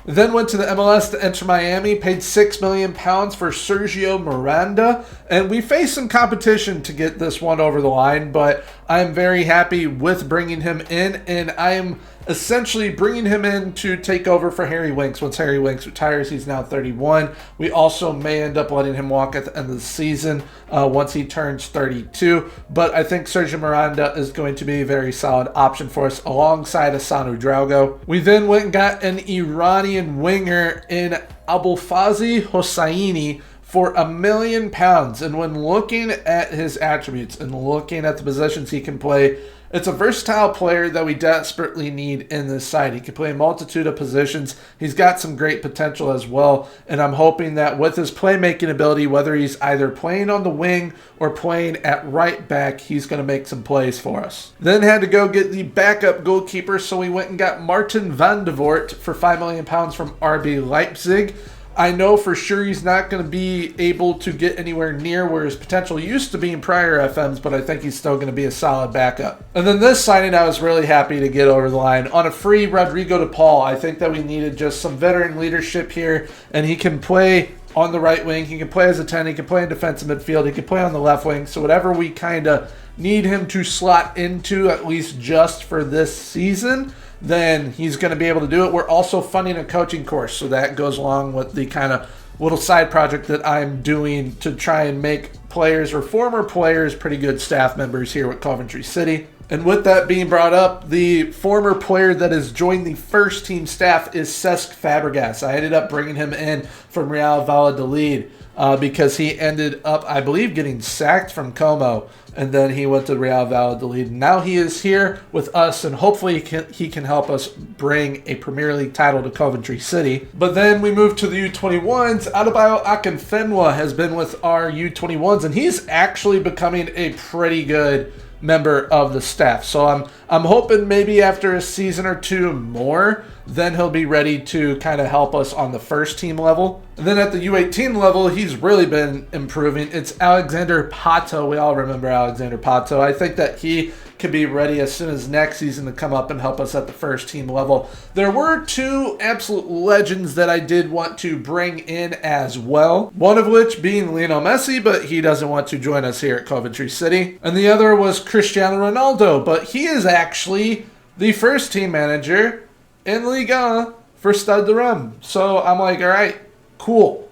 Then went to the MLS to enter Miami, paid 6 million pounds for Sergio Miranda, and we faced some competition to get this one over the line, but I'm very happy with bringing him in, and I am essentially bringing him in to take over for Harry Winks. Once Harry Winks retires, he's now 31. We also may end up letting him walk at the end of the season once he turns 32, but I think Sergio Miranda is going to be a very solid option for us alongside Asanu Drago. We then went and got an Iranian winger in Abulfazi Hosseini for £1 million. And when looking at his attributes and looking at the positions he can play, it's a versatile player that we desperately need in this side. He can play a multitude of positions. He's got some great potential as well. And I'm hoping that with his playmaking ability, whether he's either playing on the wing or playing at right back, he's going to make some plays for us. Then had to go get the backup goalkeeper, so we went and got Martin van de Voort for £5 million from RB Leipzig. I know for sure he's not going to be able to get anywhere near where his potential used to be in prior FMs, but I think he's still going to be a solid backup. And then this signing I was really happy to get over the line. On a free Rodrigo de Paul, I think that we needed just some veteran leadership here, and he can play on the right wing, he can play as a 10, he can play in defensive midfield, he can play on the left wing, so whatever we kind of need him to slot into, at least just for this season, then he's going to be able to do it. We're also funding a coaching course, so that goes along with the kind of little side project that I'm doing to try and make players or former players pretty good staff members here with Coventry City. And with that being brought up, the former player that has joined the first team staff is Cesc Fabregas. I ended up bringing him in from Real Valladolid because he ended up, I believe, getting sacked from Como, and then he went to Real Valladolid. Now he is here with us, and hopefully he can help us bring a Premier League title to Coventry City. But then we move to the U21s. Adebayo Akinfenwa has been with our U21s, and he's actually becoming a pretty good member of the staff. So I'm hoping maybe after a season or two more, then he'll be ready to kind of help us on the first team level. And then at the U18 level, he's really been improving. It's Alexander Pato. We all remember Alexander Pato. I think that he could be ready as soon as next season to come up and help us at the first team level. There were two absolute legends that I did want to bring in as well. One of which being Lionel Messi, but he doesn't want to join us here at Coventry City. And the other was Cristiano Ronaldo, but he is actually the first team manager in Liga for Stade de Reims. So I'm like, all right, cool.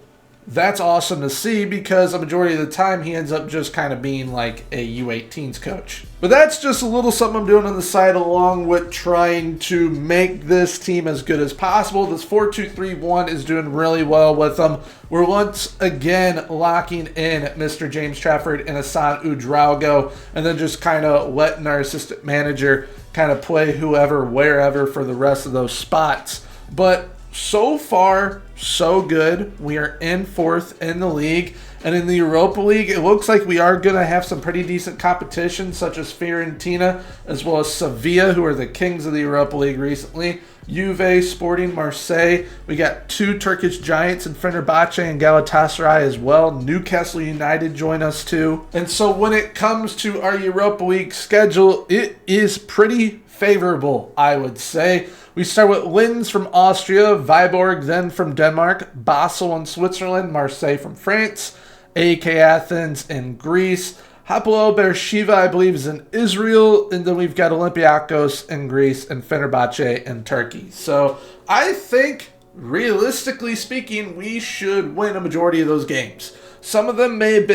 That's awesome to see, because a majority of the time he ends up just kind of being like a U18s coach. But that's just a little something I'm doing on the side, along with trying to make this team as good as possible. This 4-2-3-1 is doing really well with them. We're once again locking in Mr. James Trafford and Hassan Ouedraogo, and then just kind of letting our assistant manager kind of play whoever, wherever for the rest of those spots. But so far, so good. We are in 4th in the league. And in the Europa League, it looks like we are going to have some pretty decent competition, such as Fiorentina, as well as Sevilla, who are the kings of the Europa League recently. Juve, Sporting, Marseille. We got 2 Turkish giants in Fenerbahce and Galatasaray as well. Newcastle United join us too. And so when it comes to our Europa League schedule, it is pretty favorable, I would say. We start with Linz from Austria, Viborg then from Denmark, Basel in Switzerland, Marseille from France, AK Athens in Greece, Hapoel Beersheva, I believe, is in Israel, and then we've got Olympiacos in Greece and Fenerbahce in Turkey. So I think, realistically speaking, we should win a majority of those games. Some of them may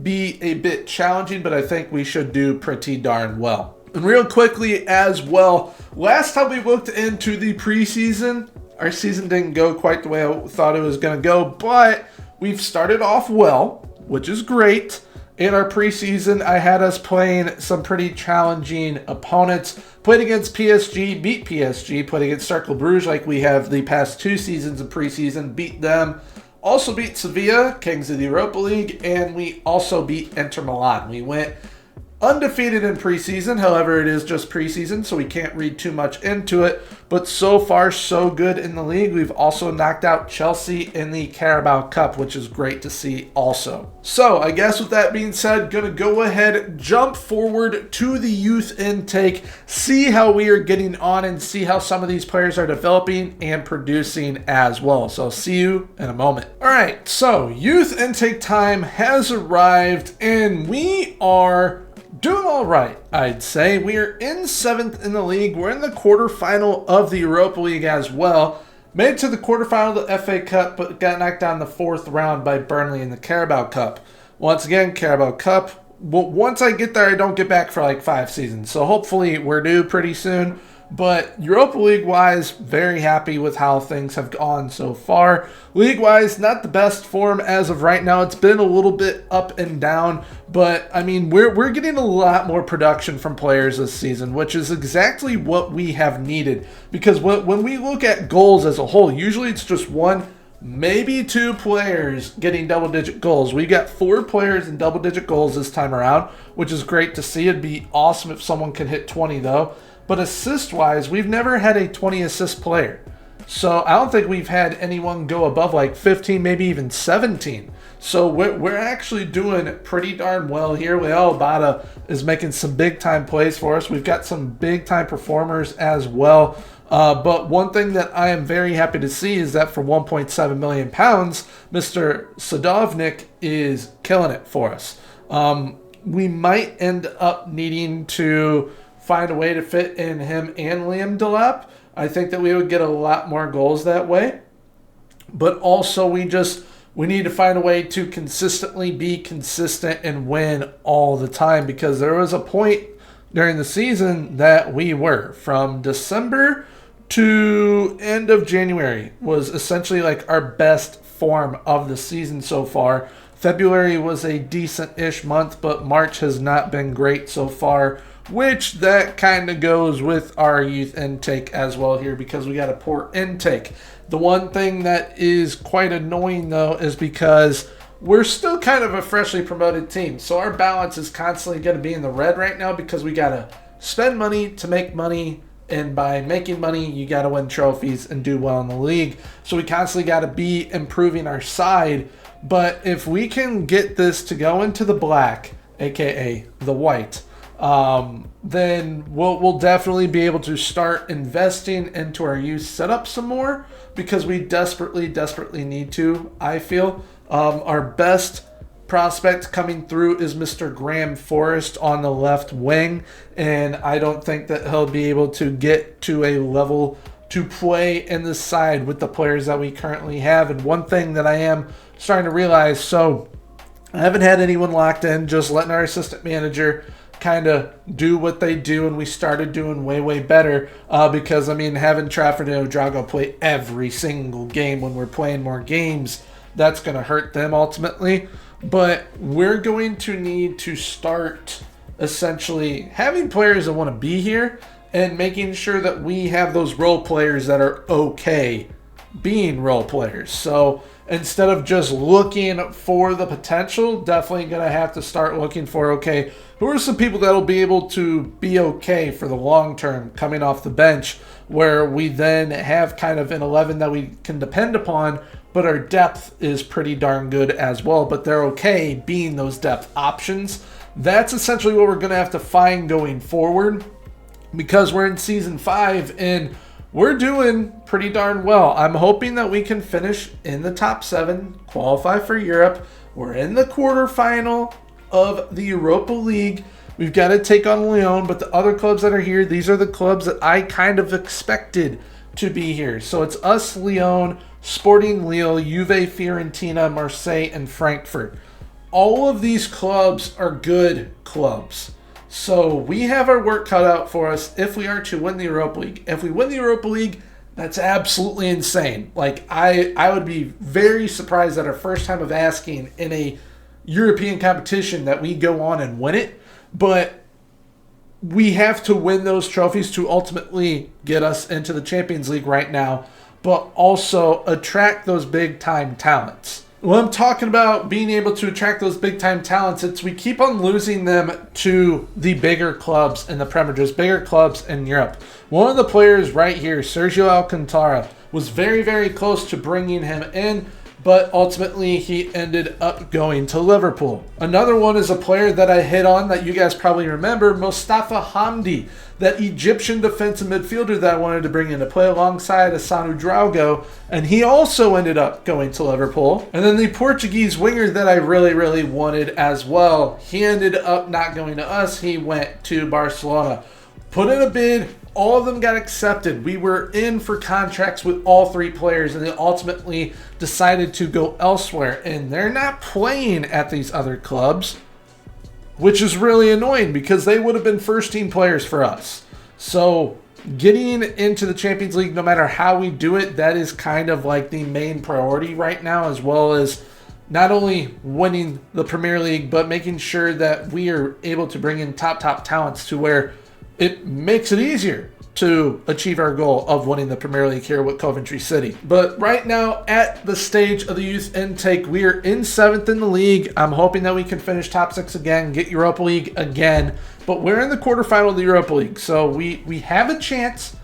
be a bit challenging, but I think we should do pretty darn well. And real quickly as well, last time we looked into the preseason, our season didn't go quite the way I thought it was going to go, but we've started off well, which is great. In our preseason, I had us playing some pretty challenging opponents. Played against PSG, beat PSG. Played against Cercle Bruges like we have the past 2 seasons of preseason, beat them. Also beat Sevilla, kings of the Europa League, and we also beat Inter Milan. We went undefeated in preseason. However, it is just preseason, so we can't read too much into it. But so far, so good in the league. We've also knocked out Chelsea in the Carabao Cup, which is great to see also. So I guess with that being said, going to go ahead, jump forward to the youth intake, see how we are getting on and see how some of these players are developing and producing as well. So I'll see you in a moment. All right, so youth intake time has arrived and we are doing all right, I'd say. We are in 7th in the league. We're in the quarterfinal of the Europa League as well. Made it to the quarterfinal of the FA Cup, but got knocked down in the 4th round by Burnley in the Carabao Cup. Once again, Carabao Cup. Well, once I get there, I don't get back for like 5 seasons. So hopefully we're due pretty soon. But Europa League-wise, very happy with how things have gone so far. League-wise, not the best form as of right now. It's been a little bit up and down. But, I mean, we're getting a lot more production from players this season, which is exactly what we have needed. Because when we look at goals as a whole, usually it's just 1, maybe 2 players getting double-digit goals. We got 4 players in double-digit goals this time around, which is great to see. It'd be awesome if someone could hit 20, though. But assist-wise, we've never had a 20-assist player. So I don't think we've had anyone go above like 15, maybe even 17. So we're actually doing pretty darn well here. Leal Abada is making some big-time plays for us. We've got some big-time performers as well. But one thing that I am very happy to see is that for £1.7 million, Mr. Sadovnik is killing it for us. We might end up needing to find a way to fit in him and Liam Delap. I think that we would get a lot more goals that way. But also we need to find a way to consistently be consistent and win all the time, because there was a point during the season that we were, from December to end of January was essentially like our best form of the season so far. February was a decent-ish month, but March has not been great so far, which that kind of goes with our youth intake as well here, because we got a poor intake. The one thing that is quite annoying, though, is because we're still kind of a freshly promoted team. So our balance is constantly going to be in the red right now, because we got to spend money to make money. And by making money, you got to win trophies and do well in the league. So we constantly got to be improving our side. But if we can get this to go into the black, aka the white, then we'll definitely be able to start investing into our youth setup some more, because we desperately need to, I feel. Our best prospect coming through is Mr. Graham Forrest on the left wing, and I don't think that he'll be able to get to a level to play in the side with the players that we currently have. And one thing that I am starting to realize, so I haven't had anyone locked in, just letting our assistant manager kind of do what they do, and we started doing way better, because, I mean, having Trafford and Drago play every single game when we're playing more games, that's going to hurt them ultimately. But we're going to need to start essentially having players that want to be here and making sure that we have those role players that are okay being role players. So instead of just looking for the potential, definitely going to have to start looking for, okay, who are some people that will be able to be okay for the long term coming off the bench, where we then have kind of an 11 that we can depend upon, but our depth is pretty darn good as well, but they're okay being those depth options. That's essentially what we're going to have to find going forward, because we're in season 5 and we're doing pretty darn well. I'm hoping that we can finish in the top 7, qualify for Europe. We're in the quarterfinal of the Europa League. We've got to take on Lyon, but the other clubs that are here, these are the clubs that I kind of expected to be here. So it's us, Lyon, Sporting Lille, Juve, Fiorentina, Marseille, and Frankfurt. All of these clubs are good clubs. So we have our work cut out for us if we are to win the Europa League. If we win the Europa League, that's absolutely insane. Like, I would be very surprised at our first time of asking in a European competition that we go on and win it. But we have to win those trophies to ultimately get us into the Champions League right now, but also attract those big-time talents. When I'm talking about being able to attract those big-time talents, it's we keep on losing them to the bigger clubs in the Premier, just bigger clubs in Europe. One of the players right here, Sergio Alcantara, was very, very close to bringing him in, but ultimately he ended up going to Liverpool. Another one is a player that I hit on that you guys probably remember, Mustafa Hamdi, that Egyptian defensive midfielder that I wanted to bring in to play alongside Asanu Drago, and he also ended up going to Liverpool. And then the Portuguese winger that I really, really wanted as well, he ended up not going to us. He went to Barcelona. Put in a bid. All of them got accepted. We were in for contracts with all 3 players, and they ultimately decided to go elsewhere. And they're not playing at these other clubs, which is really annoying because they would have been first-team players for us. So getting into the Champions League, no matter how we do it, that is kind of like the main priority right now, as well as not only winning the Premier League, but making sure that we are able to bring in top talents to where it makes it easier to achieve our goal of winning the Premier League here with Coventry City. But right now, at the stage of the youth intake, we are in 7th in the league. I'm hoping that we can finish top 6 again, get Europa League again. But we're in the quarterfinal of the Europa League, so we have a chance.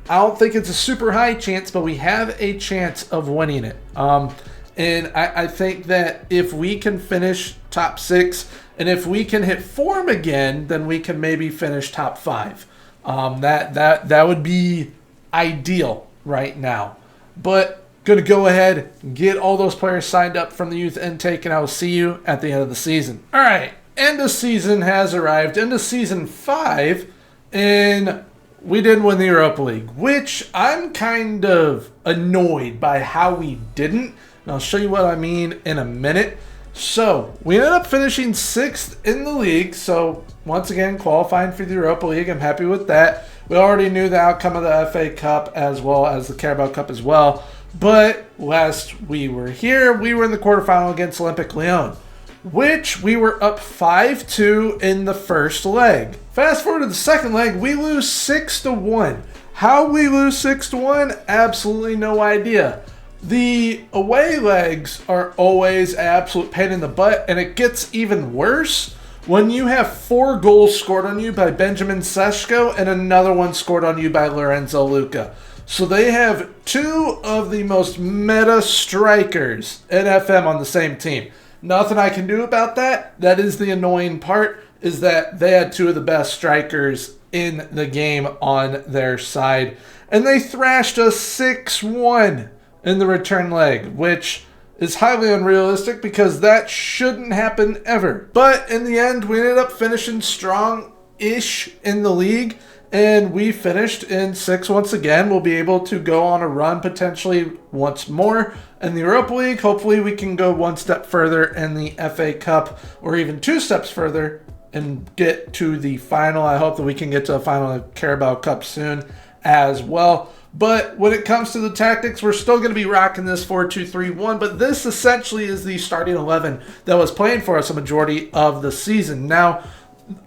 I don't think it's a super high chance, but we have a chance of winning it. And I think that if we can finish top 6, and if we can hit form again, then we can maybe finish top 5. That would be ideal right now. But going to go ahead and get all those players signed up from the youth intake, and I will see you at the end of the season. All right, end of season has arrived. End of season 5, and we didn't win the Europa League, which I'm kind of annoyed by how we didn't. And I'll show you what I mean in a minute. So, we ended up finishing 6th in the league. So, once again, qualifying for the Europa League. I'm happy with that. We already knew the outcome of the FA Cup as well as the Carabao Cup as well. But, last we were here, we were in the quarterfinal against Olympique Lyon, which we were up 5-2 in the first leg. Fast forward to the second leg, we lose 6-1. How we lose 6-1? Absolutely no idea. The away legs are always an absolute pain in the butt, and it gets even worse when you have 4 goals scored on you by Benjamin Sesko and another one scored on you by Lorenzo Luca. So they have 2 of the most meta strikers in FM on the same team. Nothing I can do about that. That is the annoying part, is that they had 2 of the best strikers in the game on their side. And they thrashed us 6-1 in the return leg, which is highly unrealistic because that shouldn't happen ever. But in the end, we ended up finishing strong-ish in the league, and we finished in 6 once again. We'll be able to go on a run potentially once more in the Europa League. Hopefully we can go 1 step further in the FA Cup, or even 2 steps further and get to the final. I hope that we can get to the final of the Carabao Cup soon as well. But when it comes to the tactics, we're still going to be rocking this 4-2-3-1. But this essentially is the starting 11 that was playing for us a majority of the season. Now,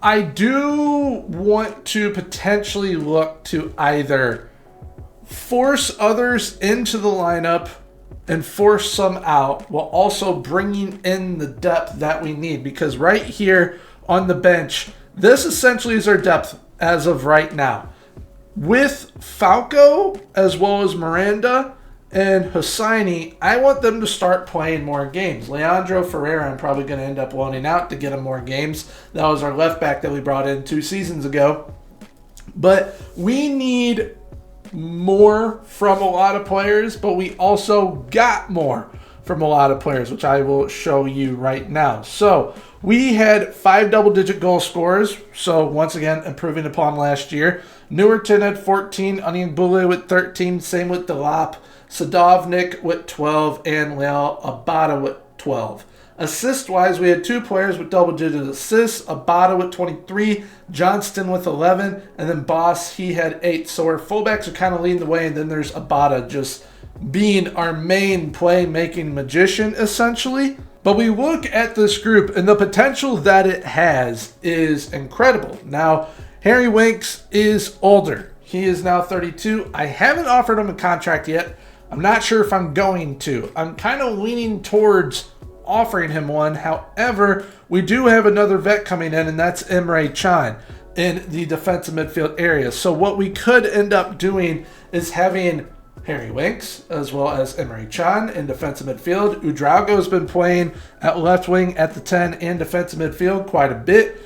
I do want to potentially look to either force others into the lineup and force some out, while also bringing in the depth that we need. Because right here on the bench, this essentially is our depth as of right now. With Falco, as well as Miranda and Hosseini, I want them to start playing more games. Leandro Ferreira, I'm probably going to end up loaning out to get him more games. That was our left back that we brought in 2 seasons ago. But we need more from a lot of players, but we also got more from a lot of players, which I will show you right now. So we had 5 double-digit goal scorers, so once again, improving upon last year. Newerton had 14, Onion with 13, same with Delap, Sadovnik with 12, and Leal Abada with 12. Assist-wise, we had 2 players with double-digit assists, Abada with 23, Johnston with 11, and then Boss, he had 8. So our fullbacks are kind of leading the way, and then there's Abada just being our main play-making magician, essentially. But we look at this group, and the potential that it has is incredible. Now, Harry Winks is older. He is now 32. I haven't offered him a contract yet. I'm not sure if I'm going to. I'm kind of leaning towards offering him one. However, we do have another vet coming in, and that's Emre Can in the defensive midfield area. So what we could end up doing is having Harry Winks as well as Emre Can in defensive midfield. Udrago has been playing at left wing, at the 10, and defensive midfield quite a bit.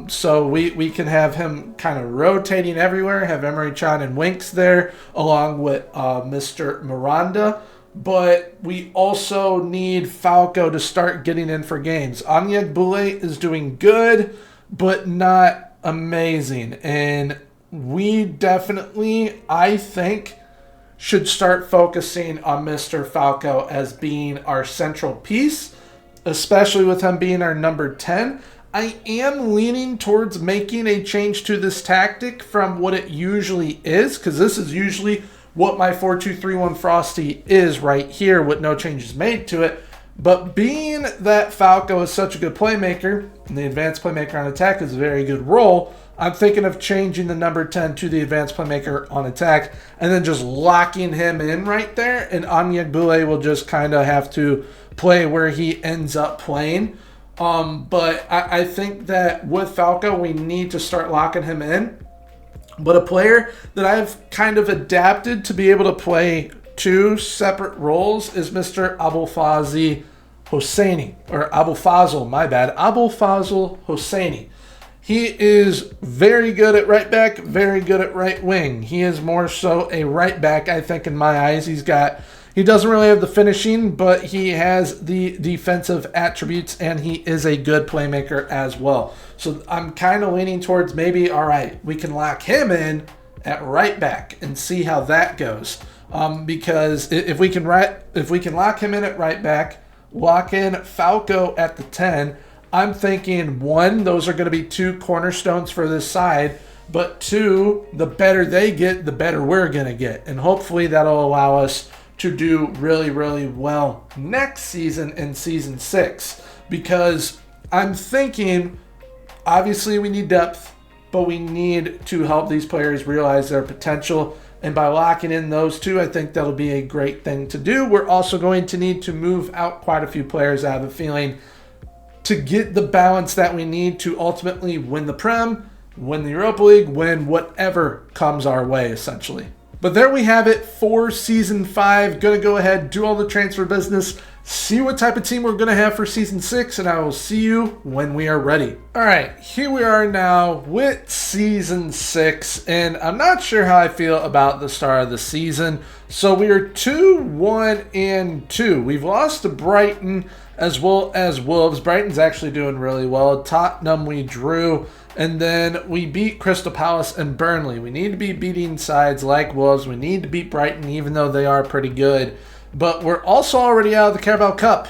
So we can have him kind of rotating everywhere, have Emre Can and Winks there, along with Mr. Miranda. But we also need Falco to start getting in for games. Onyeg Boulay is doing good, but not amazing. And we definitely, I think, should start focusing on Mr. Falco as being our central piece, especially with him being our number 10. I am leaning towards making a change to this tactic from what it usually is, because this is usually what my 4-2-3-1 Frosty is right here with no changes made to it. But being that Falco is such a good playmaker, and the advanced playmaker on attack is a very good role, I'm thinking of changing the number 10 to the advanced playmaker on attack and then just locking him in right there, and Onyeg Boulay will just kind of have to play where he ends up playing. But I think that with Falco, we need to start locking him in. But a player that I've kind of adapted to be able to play 2 separate roles is Mr. Abulfazi Hosseini, or Abulfazl, my bad, Abulfazl Hosseini. He is very good at right back, very good at right wing. He is more so a right back, I think, in my eyes. He doesn't really have the finishing, but he has the defensive attributes, and he is a good playmaker as well. So I'm kind of leaning towards maybe, all right, we can lock him in at right back and see how that goes. Because if we can lock him in at right back, lock in Falco at the 10, I'm thinking, 1, those are going to be 2 cornerstones for this side, but 2, the better they get, the better we're going to get. And hopefully that'll allow us to do really, really well next season in Season 6. Because I'm thinking, obviously we need depth, but we need to help these players realize their potential. And by locking in those 2, I think that'll be a great thing to do. We're also going to need to move out quite a few players, I have a feeling, to get the balance that we need to ultimately win the Prem, win the Europa League, win whatever comes our way, essentially. But there we have it for Season 5. Going to go ahead, do all the transfer business, see what type of team we're going to have for Season 6, and I will see you when we are ready. All right, here we are now with Season 6, and I'm not sure how I feel about the start of the season. So we are 2-1-2. We've lost to Brighton as well as Wolves. Brighton's actually doing really well. Tottenham we drew, and then we beat Crystal Palace and Burnley. We need to be beating sides like Wolves. We need to beat Brighton, even though they are pretty good. But we're also already out of the Carabao Cup.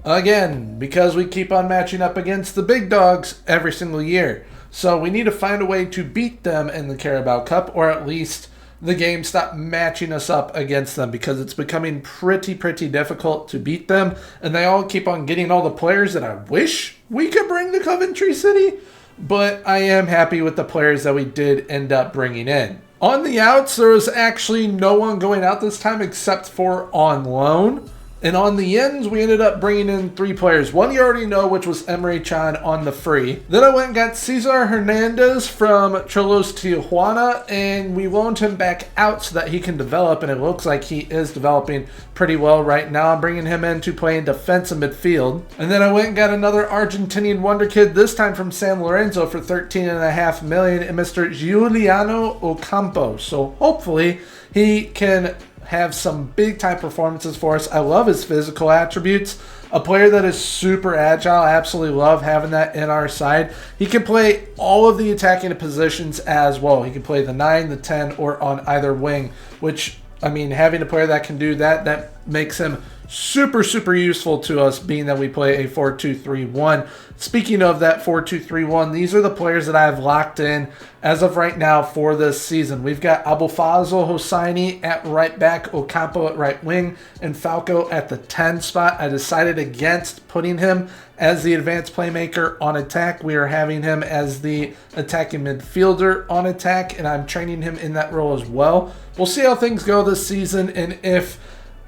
Again, because we keep on matching up against the big dogs every single year. So we need to find a way to beat them in the Carabao Cup, or at least the game stop matching us up against them, because it's becoming pretty difficult to beat them. And they all keep on getting all the players that I wish we could bring to Coventry City. But I am happy with the players that we did end up bringing in. On the outs, there was actually no one going out this time except for on loan. And on the ends, we ended up bringing in 3 players. One you already know, which was Emre Can on the free. Then I went and got Cesar Hernandez from Cholos Tijuana, and we loaned him back out so that he can develop, and it looks like he is developing pretty well right now. I'm bringing him in to play in defensive midfield. And then I went and got another Argentinian wonder kid, this time from San Lorenzo for $13.5 million, and Mr. Giuliano Ocampo. So hopefully he can have some big time performances for us. I love his physical attributes. A player that is super agile. I absolutely love having that in our side. He can play all of the attacking positions as well. He can play the 9, the 10, or on either wing, which, I mean, having a player that can do that, that makes him super, super useful to us, being that we play a 4-2-3-1. Speaking of that 4-2-3-1, these are the players that I have locked in as of right now for this season. We've got Abulfazl Hosseini at right back, Ocampo at right wing, and Falco at the 10 spot. I decided against putting him as the advanced playmaker on attack. We are having him as the attacking midfielder on attack, and I'm training him in that role as well. We'll see how things go this season, and if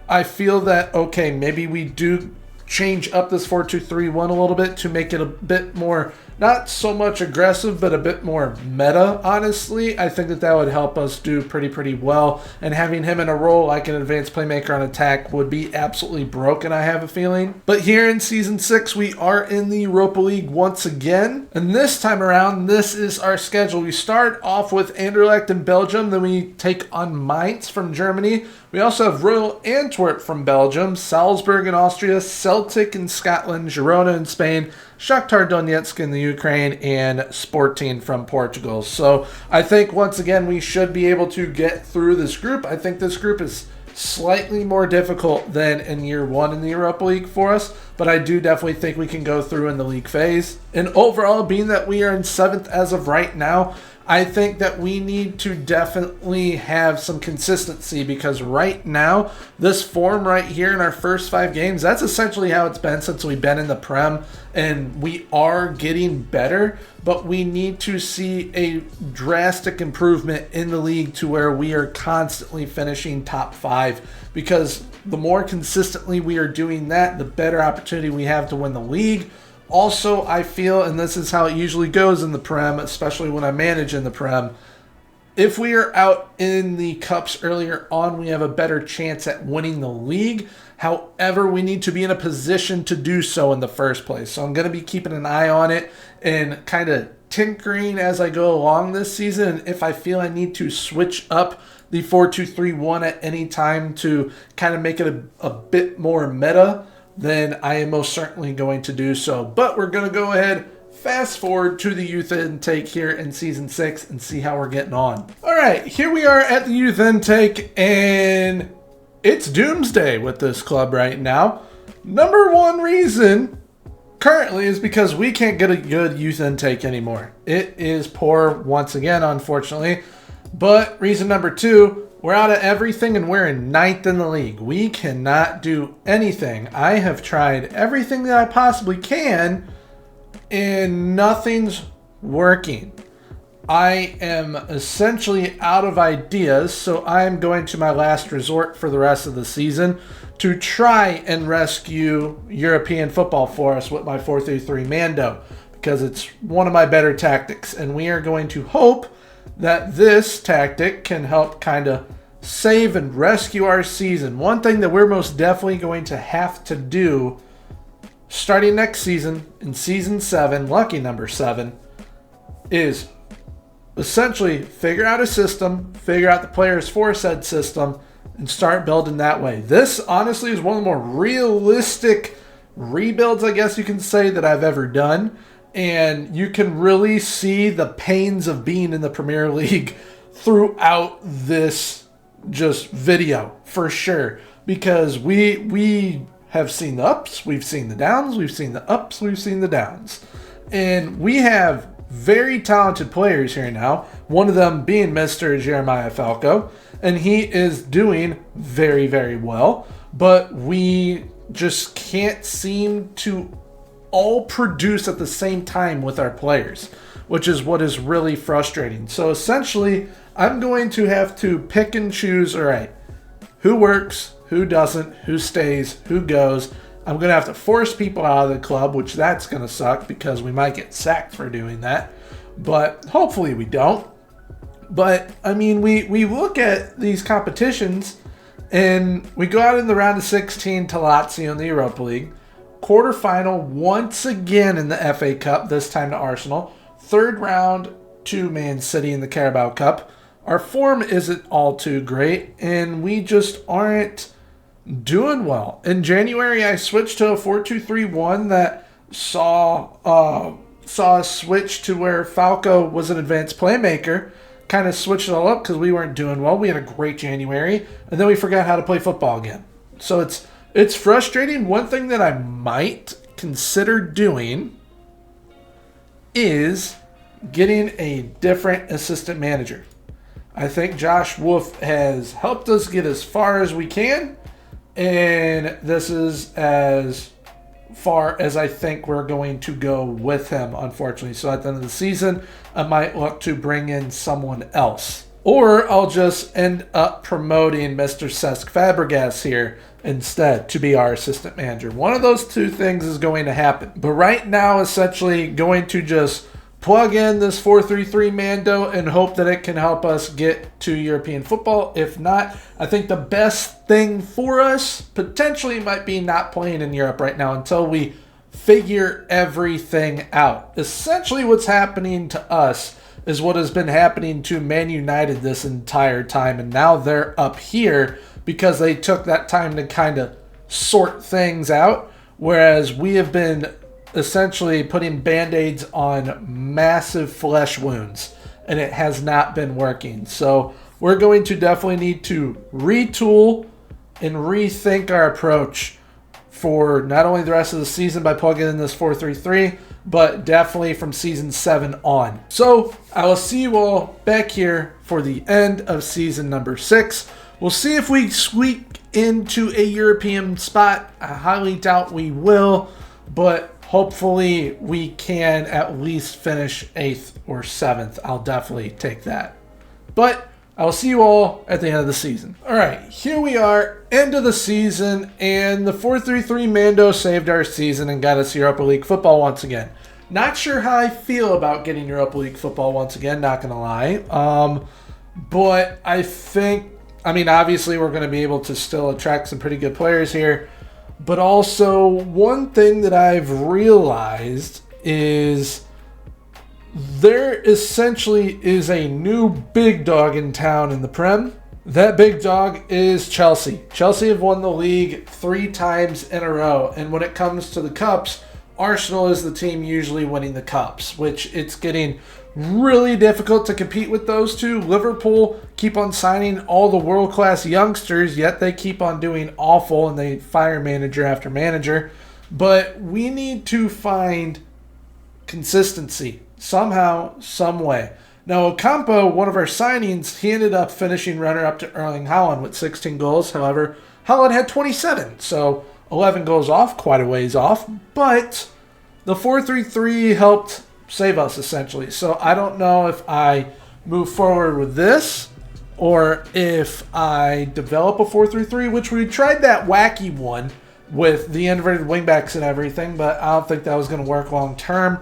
I feel that, okay, maybe we do change up this 4-2-3-1 a little bit to make it a bit more, not so much aggressive, but a bit more meta, honestly. I think that that would help us do pretty well. And having him in a role like an advanced playmaker on attack would be absolutely broken, I have a feeling. But here in Season 6, we are in the Europa League once again. And this time around, this is our schedule. We start off with Anderlecht in Belgium, then we take on Mainz from Germany. We also have Royal Antwerp from Belgium, Salzburg in Austria, Celtic in Scotland, Girona in Spain, Shakhtar Donetsk in the Ukraine, and Sporting from Portugal. So I think once again we should be able to get through this group. I think this group is slightly more difficult than in year 1 in the Europa League for us, but I do definitely think we can go through in the league phase. And overall, being that we are in 7th as of right now, I think that we need to definitely have some consistency, because right now, this form right here in our first 5 games, that's essentially how it's been since we've been in the Prem, and we are getting better, but we need to see a drastic improvement in the league to where we are constantly finishing top 5, because the more consistently we are doing that, the better opportunity we have to win the league. Also, I feel, and this is how it usually goes in the Prem, especially when I manage in the Prem, if we are out in the cups earlier on, we have a better chance at winning the league. However, we need to be in a position to do so in the first place. So I'm going to be keeping an eye on it and kind of tinkering as I go along this season. And if I feel I need to switch up the 4-2-3-1 at any time to kind of make it a bit more meta, then I am most certainly going to do so. But we're going to go ahead, fast forward to the youth intake here in Season 6 and see how we're getting on. All right, here we are at the youth intake, and it's doomsday with this club right now. Number one reason currently is because we can't get a good youth intake anymore. It is poor once again, unfortunately. But reason number 2, we're out of everything and we're in 9th in the league. We cannot do anything. I have tried everything that I possibly can and nothing's working. I am essentially out of ideas, so I am going to my last resort for the rest of the season to try and rescue European football for us with my 4-3-3 Mando, because it's one of my better tactics, and we are going to hope that this tactic can help kind of save and rescue our season. One thing that we're most definitely going to have to do starting next season in Season 7, lucky number 7, is essentially figure out a system, figure out the players for said system, and start building that way. This honestly is one of the more realistic rebuilds, I guess you can say, that I've ever done. And you can really see the pains of being in the Premier League throughout this just video, for sure. Because we have seen the ups, we've seen the downs, we've seen the ups, we've seen the downs. And we have very talented players here now, one of them being Mr. Jeremiah Falco. And he is doing very, very well. But we just can't seem to all produce at the same time with our players, which is what is really frustrating. So essentially, I'm going to have to pick and choose, all right, who works, who doesn't, who stays, who goes. I'm going to have to force people out of the club, which that's going to suck because we might get sacked for doing that. But hopefully we don't. But, I mean, we look at these competitions and we go out in the round of 16 to Lazio in the Europa League. Quarterfinal once again in the FA Cup, this time to Arsenal. Third round to Man City in the Carabao Cup. Our form isn't all too great, and we just aren't doing well. In January, I switched to a 4-2-3-1 that saw a switch to where Falco was an advanced playmaker. Kind of switched it all up because we weren't doing well. We had a great January, and then we forgot how to play football again. So it's frustrating. One thing that I might consider doing is getting a different assistant manager. I think Josh Wolf has helped us get as far as we can, and this is as far as I think we're going to go with him, unfortunately. So at the end of the season, I might look to bring in someone else. Or I'll just end up promoting Mr. Cesc Fabregas here instead to be our assistant manager. One of those two things is going to happen. But right now, essentially going to just plug in this 4-3-3 Mando and hope that it can help us get to European football. If not, I think the best thing for us potentially might be not playing in Europe right now until we figure everything out. Essentially what's happening to us is what has been happening to Man United this entire time, and now they're up here because they took that time to kind of sort things out, whereas we have been essentially putting band-aids on massive flesh wounds, and it has not been working. So we're going to definitely need to retool and rethink our approach for not only the rest of the season by plugging in this 4-3-3, but definitely from season 7 on. So I will see you all back here for the end of season number 6. We'll see if we squeak into a European spot. I highly doubt we will, but hopefully we can at least finish 8th or 7th. I'll definitely take that. But I'll see you all at the end of the season. All right, here we are, end of the season, and the 4-3-3 Mando saved our season and got us Europa League football once again. Not sure how I feel about getting Europa League football once again, not going to lie. But I think, I mean, obviously we're going to be able to still attract some pretty good players here. But also, one thing that I've realized is there essentially is a new big dog in town in the Prem. That big dog is Chelsea. Chelsea have won the league 3 times in a row. And when it comes to the Cups, Arsenal is the team usually winning the Cups, which it's getting really difficult to compete with those two. Liverpool keep on signing all the world-class youngsters, yet they keep on doing awful and they fire manager after manager. But we need to find consistency somehow, some way. Now, Ocampo, one of our signings, he ended up finishing runner-up to Erling Haaland with 16 goals. However, Haaland had 27, so 11 goals off, quite a ways off. But the 4-3-3 helped save us, essentially. So I don't know if I move forward with this or if I develop a 4-3-3, which we tried that wacky one with the inverted wingbacks and everything, but I don't think that was going to work long term.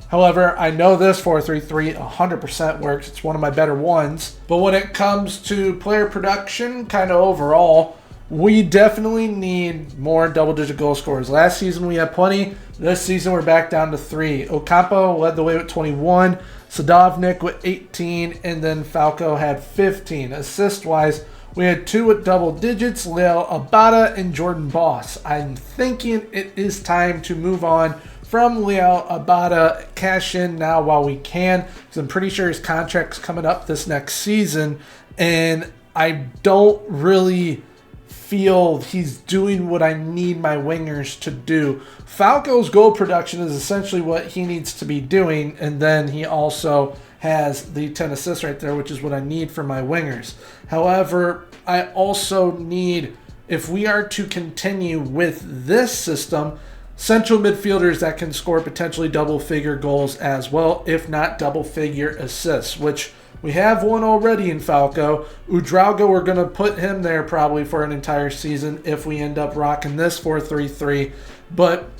However, I know this 4-3-3 100% works. It's one of my better ones. But when it comes to player production, kind of overall, we definitely need more double-digit goal scorers. Last season we had plenty. This season we're back down to 3. Ocampo led the way with 21. Sadovnik with 18. And then Falco had 15. Assist-wise, we had 2 with double digits. Leo Abada and Jordan Boss. I'm thinking it is time to move on from Leo Abada, cash in now while we can, because I'm pretty sure his contract's coming up this next season, and I don't really feel he's doing what I need my wingers to do. Falco's goal production is essentially what he needs to be doing, and then he also has the 10 assists right there, which is what I need for my wingers. However, I also need, if we are to continue with this system, central midfielders that can score potentially double-figure goals as well, if not double-figure assists, which We have one already in Falco. Udraugo, we're going to put him there probably for an entire season if we end up rocking this 4-3-3. But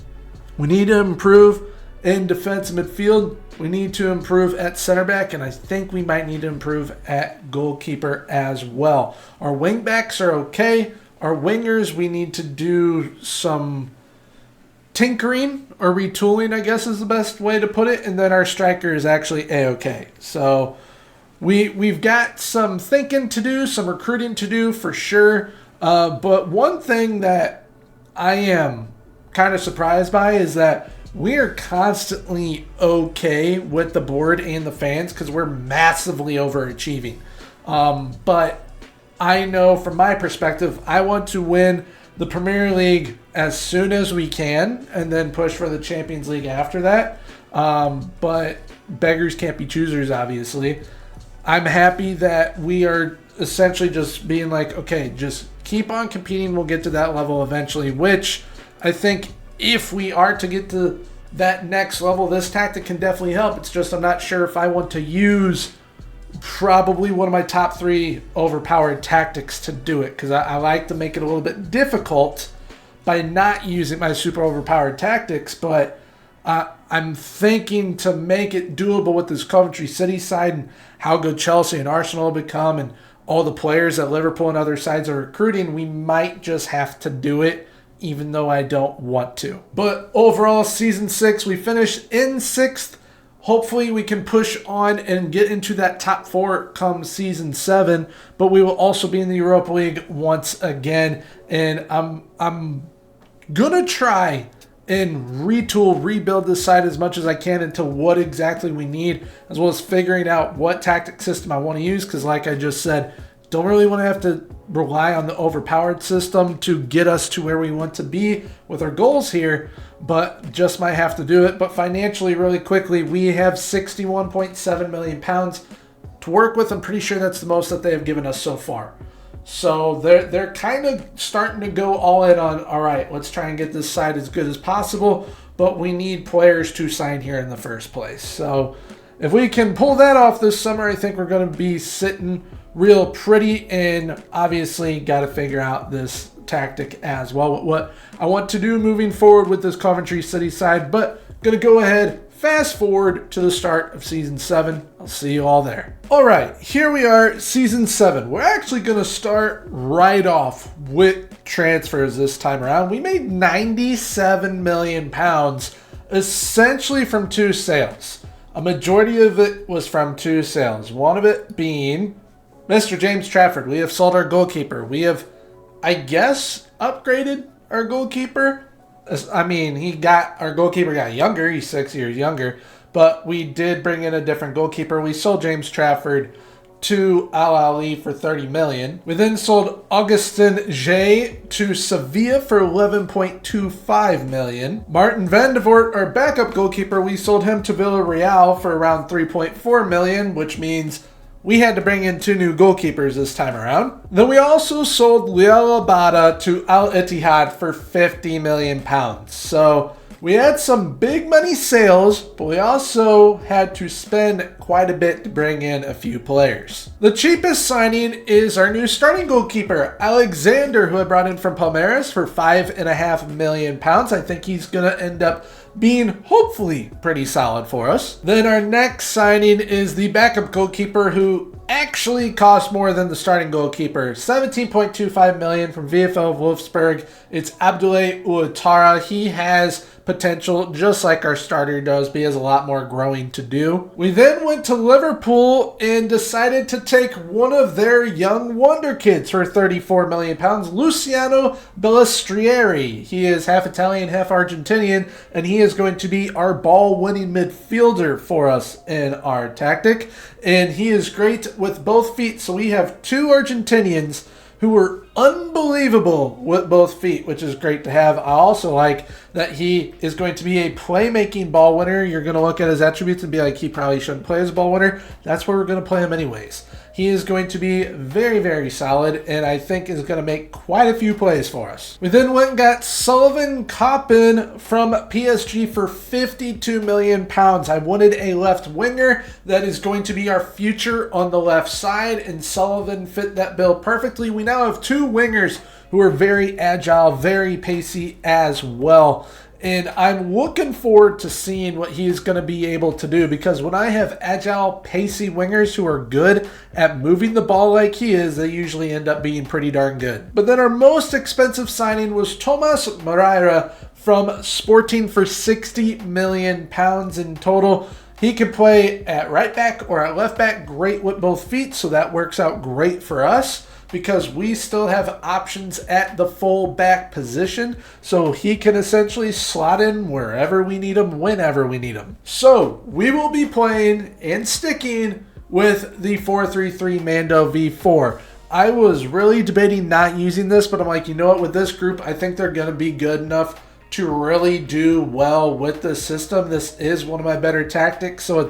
we need to improve in defense midfield. We need to improve at center back, and I think we might need to improve at goalkeeper as well. Our wing backs are okay. Our wingers, we need to do some tinkering or retooling, I guess is the best way to put it. And then our striker is actually A-okay. So we've got some thinking to do, some recruiting to do for sure. But one thing that I am kind of surprised by is that we are constantly okay with the board and the fans because we're massively overachieving. But I know from my perspective, I want to win the Premier League as soon as we can and then push for the Champions League after that. But beggars can't be choosers, obviously. I'm happy that we are essentially just being like, okay, just keep on competing. We'll get to that level eventually, which I think if we are to get to that next level, this tactic can definitely help. It's just I'm not sure if I want to use probably one of my top 3 overpowered tactics to do it, because I like to make it a little bit difficult by not using my super overpowered tactics, but I'm thinking to make it doable with this Coventry City side and how good Chelsea and Arsenal have become and all the players that Liverpool and other sides are recruiting. We might just have to do it, even though I don't want to. But overall, Season 6, we finished in 6th. Hopefully we can push on and get into that top 4 come Season 7, but we will also be in the Europa League once again. And I'm gonna try and rebuild this side as much as I can into what exactly we need, as well as figuring out what tactic system I want to use, because like I just said, don't really want to have to rely on the overpowered system to get us to where we want to be with our goals here, but just might have to do it. But financially, really quickly, we have £61.7 million to work with. I'm pretty sure that's the most that they have given us so far. So they're kind of starting to go all in on, all right, let's try and get this side as good as possible, but we need players to sign here in the first place. So if we can pull that off this summer, I think we're going to be sitting real pretty, and obviously got to figure out this tactic as well, what I want to do moving forward with this Coventry City side. But going to go ahead, fast forward to the start of Season 7. I'll see you all there. All right, here we are, Season 7. We're actually going to start right off with transfers this time around. We made £97 million, essentially from 2 sales. A majority of it was from 2 sales. One of it being Mr. James Trafford. We have sold our goalkeeper. We have, I guess, upgraded our goalkeeper. I mean, our goalkeeper got younger. He's 6 years younger. But we did bring in a different goalkeeper. We sold James Trafford to Al Ahly for $30 million. We then sold Augustin Jay to Sevilla for $11.25 million. Martin van de Voort, our backup goalkeeper, we sold him to Villarreal for around $3.4 million, which means we had to bring in 2 new goalkeepers this time around. Then we also sold Liel Abada to Al Ittihad for £50 million. So we had some big money sales, but we also had to spend quite a bit to bring in a few players. The cheapest signing is our new starting goalkeeper, Alexander, who I brought in from Palmeiras for £5.5 million. I think he's going to end up being hopefully pretty solid for us. Then our next signing is the backup goalkeeper, who actually cost more than the starting goalkeeper. $17.25 million from VfL Wolfsburg. It's Abdoulaye Ouattara. He has potential just like our starter does, but he has a lot more growing to do. We then went to Liverpool and decided to take one of their young wonder kids for £34 million, Luciano Bellistrieri. He is half Italian, half Argentinian, and he is going to be our ball-winning midfielder for us in our tactic. And he is great with both feet, so we have 2 Argentinians who were unbelievable with both feet, which is great to have. I also like that he is going to be a playmaking ball winner. You're going to look at his attributes and be like, he probably shouldn't play as a ball winner. That's where we're going to play him anyways. He is going to be very, very solid, and I think is going to make quite a few plays for us. We then went and got Sullivan Koppen from PSG for £52 million. I wanted a left winger that is going to be our future on the left side, and Sullivan fit that bill perfectly. We now have two wingers who are very agile, very pacey as well. And I'm looking forward to seeing what he's going to be able to do, because when I have agile, pacey wingers who are good at moving the ball like he is, they usually end up being pretty darn good. But then our most expensive signing was Thomas Moreira from Sporting for £60 million in total. He can play at right back or at left back, great with both feet, so that works out great for us, because we still have options at the full back position, so he can essentially slot in wherever we need him, whenever we need him. So we will be playing and sticking with the 4-3-3 Mando V4. I was really debating not using this, but I'm like, you know what, with this group, I think they're going to be good enough to really do well with the system. This is one of my better tactics, so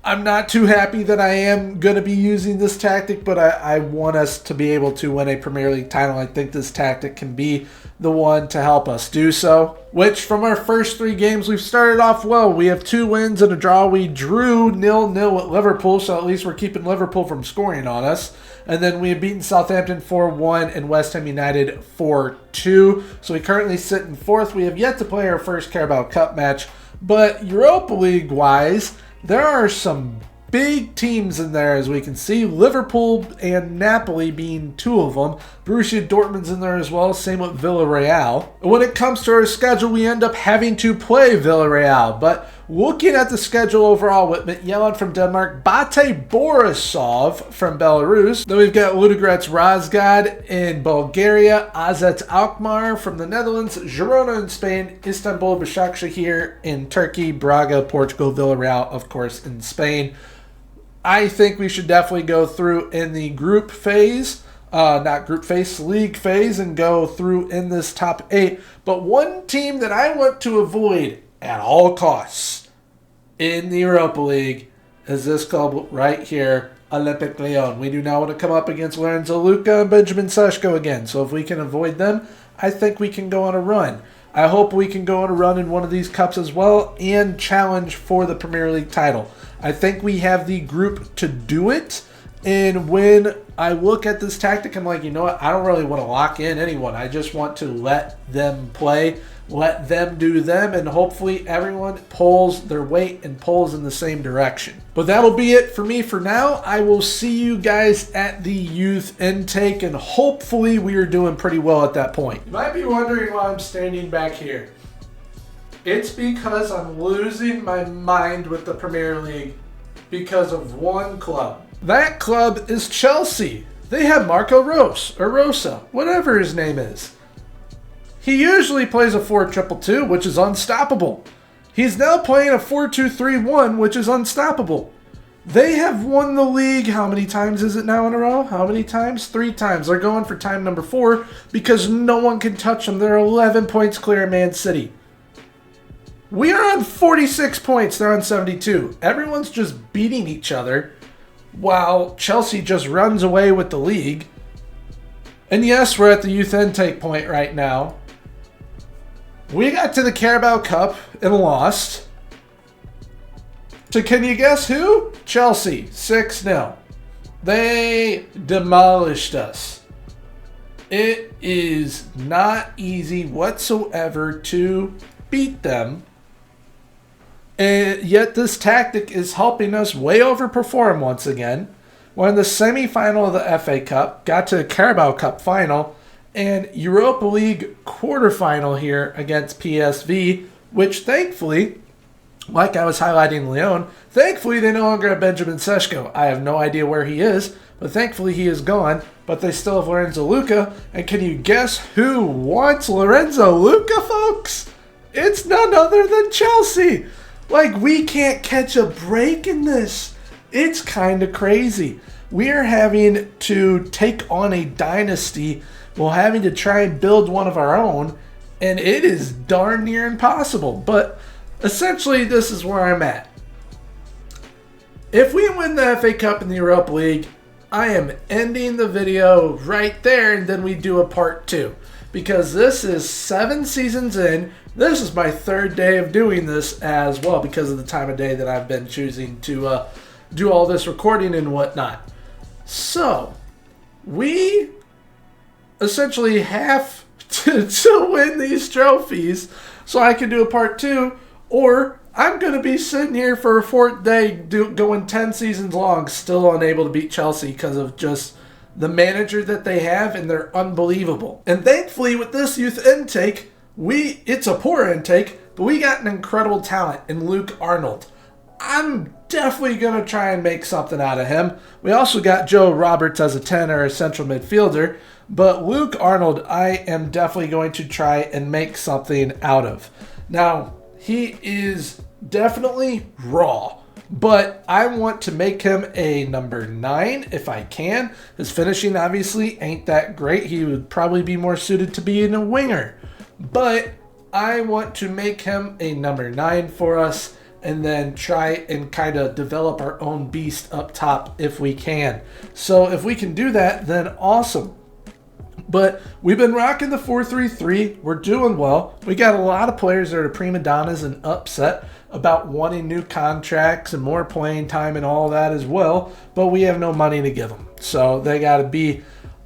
I'm not too happy that I am going to be using this tactic, but I want us to be able to win a Premier League title. I think this tactic can be the one to help us do so, which from our first 3 games, we've started off well. We have 2 wins and a draw. We drew 0-0 at Liverpool, so at least we're keeping Liverpool from scoring on us. And then we have beaten Southampton 4-1 and West Ham United 4-2. So we currently sit in 4th. We have yet to play our first Carabao Cup match, but Europa League-wise, there are some big teams in there, as we can see. Liverpool and Napoli being 2 of them. Borussia Dortmund's in there as well, same with Villarreal. When it comes to our schedule, we end up having to play Villarreal. But looking at the schedule overall, with Midtjylland from Denmark, Bate Borisov from Belarus. Then we've got Ludogorets Razgrad in Bulgaria, AZ Alkmaar from the Netherlands, Girona in Spain, Istanbul Başakşehir in Turkey, Braga, Portugal, Villarreal, of course, in Spain. I think we should definitely go through in the group phase, league phase, and go through in this top 8. But one team that I want to avoid at all costs in the Europa League is this club right here, Olympique Lyon. We do not want to come up against Lorenzo Luca and Benjamin Sesko again. So if we can avoid them, I think we can go on a run. I hope we can go on a run in one of these cups as well and challenge for the Premier League title. I think we have the group to do it. And when I look at this tactic, I'm like, you know what? I don't really want to lock in anyone. I just want to let them play, let them do them, and hopefully everyone pulls their weight and pulls in the same direction. But that'll be it for me for now. I will see you guys at the youth intake, and hopefully we are doing pretty well at that point. You might be wondering why I'm standing back here. It's because I'm losing my mind with the Premier League because of one club. That club is Chelsea. They have Marco Rose, or Rosa, whatever his name is. He usually plays a 4-2-2, which is unstoppable. He's now playing a 4-2-3-1, which is unstoppable. They have won the league, how many times is it now in a row? How many times? 3 times. They're going for time number 4 because no one can touch them. They're 11 points clear of Man City. We are on 46 points. They're on 72. Everyone's just beating each other while Chelsea just runs away with the league. And yes, we're at the youth intake point right now. We got to the Carabao Cup and lost. So can you guess who? Chelsea, 6-0. They demolished us. It is not easy whatsoever to beat them. And yet this tactic is helping us way overperform once again. We're in the semi-final of the FA Cup, got to the Carabao Cup final, and Europa League quarterfinal here against PSV, which thankfully, like I was highlighting Lyon, thankfully they no longer have Benjamin Sesko. I have no idea where he is, but thankfully he is gone. But they still have Lorenzo Luca, and can you guess who wants Lorenzo Luca, folks? It's none other than Chelsea. Like, we can't catch a break in this. It's kind of crazy. We are having to take on a dynasty while having to try and build one of our own, and it is darn near impossible. But essentially, this is where I'm at. If we win the FA Cup and the Europa League, I am ending the video right there, and then we do a part 2. Because this is 7 seasons in. This is my 3rd day of doing this as well because of the time of day that I've been choosing to do all this recording and whatnot. So, we essentially have to win these trophies so I can do a part 2, or I'm going to be sitting here for a 4th day going 10 seasons long, still unable to beat Chelsea because of just the manager that they have, and they're unbelievable. And thankfully, with this youth intake, it's a poor intake, but we got an incredible talent in Luke Arnold. I'm definitely going to try and make something out of him. We also got Joe Roberts as a 10 or a central midfielder, but Luke Arnold, I am definitely going to try and make something out of. Now, he is definitely raw, but I want to make him a number 9 if I can. His finishing obviously ain't that great. He would probably be more suited to being a winger. But I want to make him a number 9 for us and then try and kind of develop our own beast up top if we can. So if we can do that, then awesome. But we've been rocking the 4-3-3. We're doing well. We got a lot of players that are prima donnas and upset about wanting new contracts and more playing time and all that as well. But we have no money to give them. So they got to be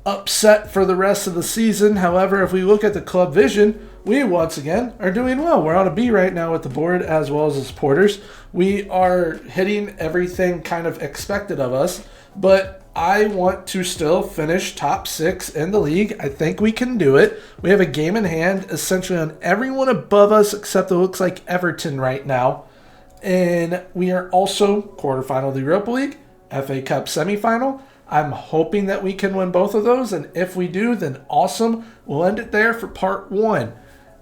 upset for the rest of the season. However, if we look at the club vision, we once again are doing well. We're on a B right now with the board as well as the supporters. We are hitting everything kind of expected of us. But I want to still finish top 6 in the league. I think we can do it. We have a game in hand essentially on everyone above us except it looks like Everton right now. And we are also quarterfinal of the Europa League, FA Cup semifinal. I'm hoping that we can win both of those. And if we do, then awesome. We'll end it there for part 1.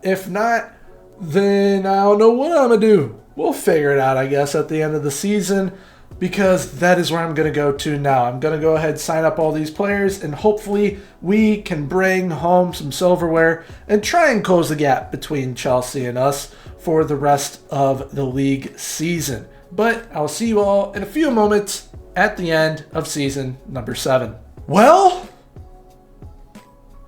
If not, then I don't know what I'm going to do. We'll figure it out, I guess, at the end of the season. Because that is where I'm going to go to now. I'm going to go ahead and sign up all these players, and hopefully we can bring home some silverware and try and close the gap between Chelsea and us for the rest of the league season. But I'll see you all in a few moments at the end of season number 7. Well,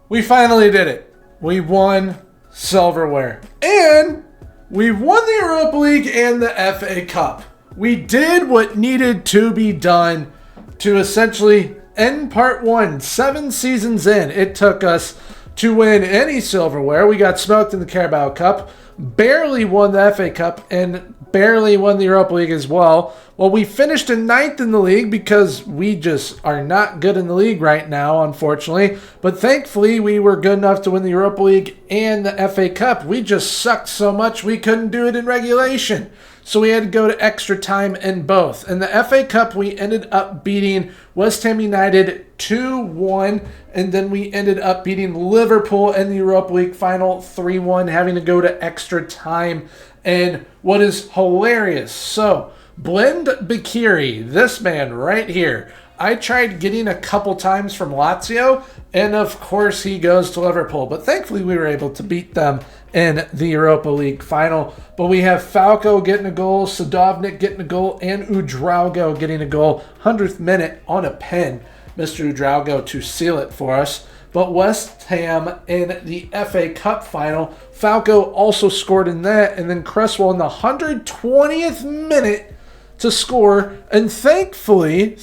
we finally did it. We won silverware. And we won the Europa League and the FA Cup. We did what needed to be done to essentially end part 1. 7 seasons in, it took us to win any silverware. We got smoked in the Carabao Cup, barely won the FA Cup, and barely won the Europa League as well. Well, we finished in 9th in the league because we just are not good in the league right now, unfortunately. But thankfully, we were good enough to win the Europa League and the FA Cup. We just sucked so much we couldn't do it in regulation. So we had to go to extra time in both. In the FA Cup, we ended up beating West Ham United 2-1. And then we ended up beating Liverpool in the Europa League final 3-1, having to go to extra time. And what is hilarious, so Blend Bakiri, this man right here, I tried getting a couple times from Lazio, and of course he goes to Liverpool. But thankfully we were able to beat them in the Europa League final. But we have Falco getting a goal, Sadovnik getting a goal, and Udraugo getting a goal. 100th minute on a pen, Mr. Udraugo to seal it for us. But West Ham in the FA Cup final, Falco also scored in that, and then Cresswell in the 120th minute to score. And thankfully,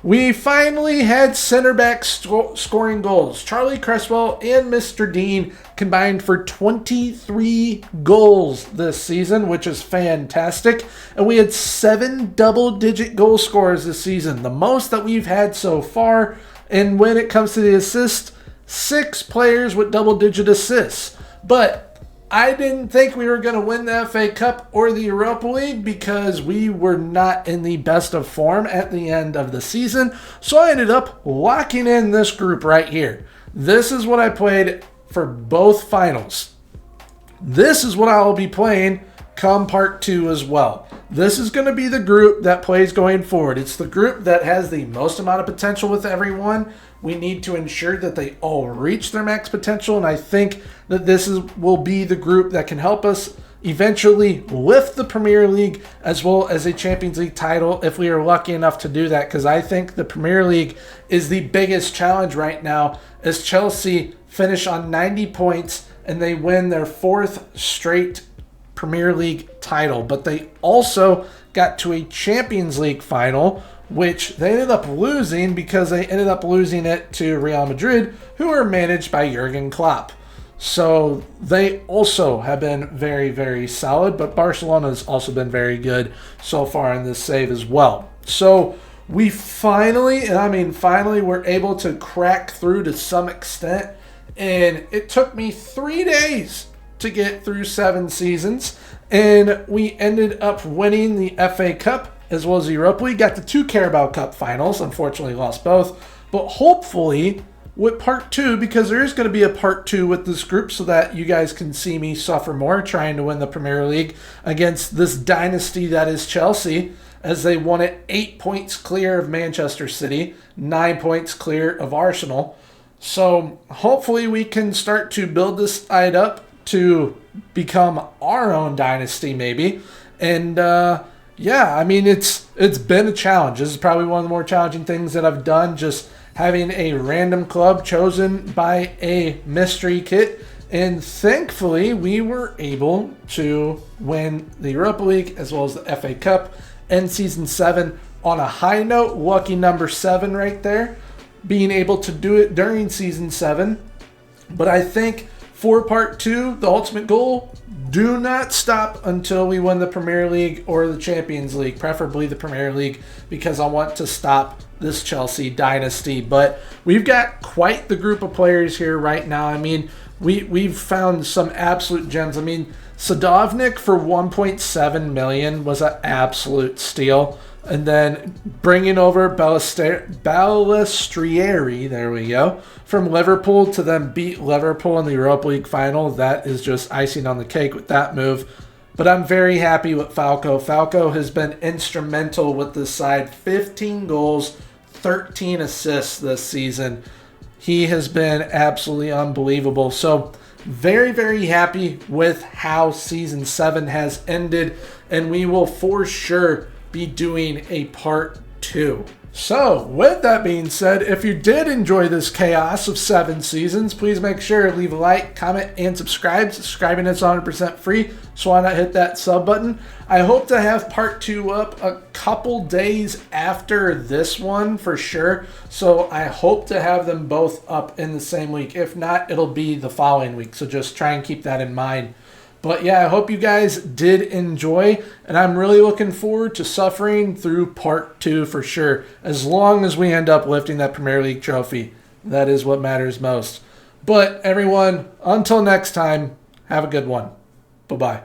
we finally had center backs scoring goals. Charlie Cresswell and Mr. Dean combined for 23 goals this season, which is fantastic. And we had 7 double-digit goal scorers this season, the most that we've had so far. And when it comes to the assists, 6 players with double-digit assists. But I didn't think we were going to win the FA Cup or the Europa League because we were not in the best of form at the end of the season. So I ended up locking in this group right here. This is what I played for both finals. This is what I will be playing come part 2 as well. This is going to be the group that plays going forward. It's the group that has the most amount of potential with everyone. We need to ensure that they all reach their max potential, and I think that will be the group that can help us eventually lift the Premier League as well as a Champions League title if we are lucky enough to do that, because I think the Premier League is the biggest challenge right now as Chelsea finish on 90 points and they win their 4th straight Premier League title. But they also got to a Champions League final, which they ended up losing because they ended up losing it to Real Madrid, who are managed by Jurgen Klopp. So they also have been very, very solid, but Barcelona has also been very good so far in this save as well. So we finally, and I mean finally, were able to crack through to some extent, and it took me 3 days to get through 7 seasons, and we ended up winning the FA Cup as well as the Europa League. Got the 2 Carabao Cup finals, unfortunately lost both, but hopefully with part 2, because there is going to be a part 2 with this group so that you guys can see me suffer more trying to win the Premier League against this dynasty that is Chelsea, as they won it 8 points clear of Manchester City, 9 points clear of Arsenal. So hopefully we can start to build this side up to become our own dynasty maybe. And yeah, I mean it's been a challenge. This is probably one of the more challenging things that I've done, just having a random club chosen by a mystery kit. And thankfully, we were able to win the Europa League as well as the FA Cup and Season 7 on a high note. Lucky number 7 right there, being able to do it during Season 7. But I think for Part 2, the ultimate goal, do not stop until we win the Premier League or the Champions League, preferably the Premier League, because I want to stop this Chelsea dynasty. But we've got quite the group of players here right now. I mean, we've found some absolute gems. I mean, Sadovnik for 1.7 million was an absolute steal. And then bringing over Balestrieri, there we go, from Liverpool to then beat Liverpool in the Europa League final. That is just icing on the cake with that move. But I'm very happy with Falco. Falco has been instrumental with this side. 15 goals, 13 assists this season. He has been absolutely unbelievable. So very, very happy with how Season 7 has ended. And we will for sure be doing a part 2. So with that being said, if you did enjoy this chaos of 7 seasons, please make sure to leave a like, comment, and subscribe. Subscribing is 100% free, so why not hit that sub button. I hope to have part 2 up a couple days after this one for sure, so I hope to have them both up in the same week. If not, it'll be the following week, so just try and keep that in mind. But yeah, I hope you guys did enjoy, and I'm really looking forward to suffering through part 2 for sure, as long as we end up lifting that Premier League trophy. That is what matters most. But everyone, until next time, have a good one. Bye-bye.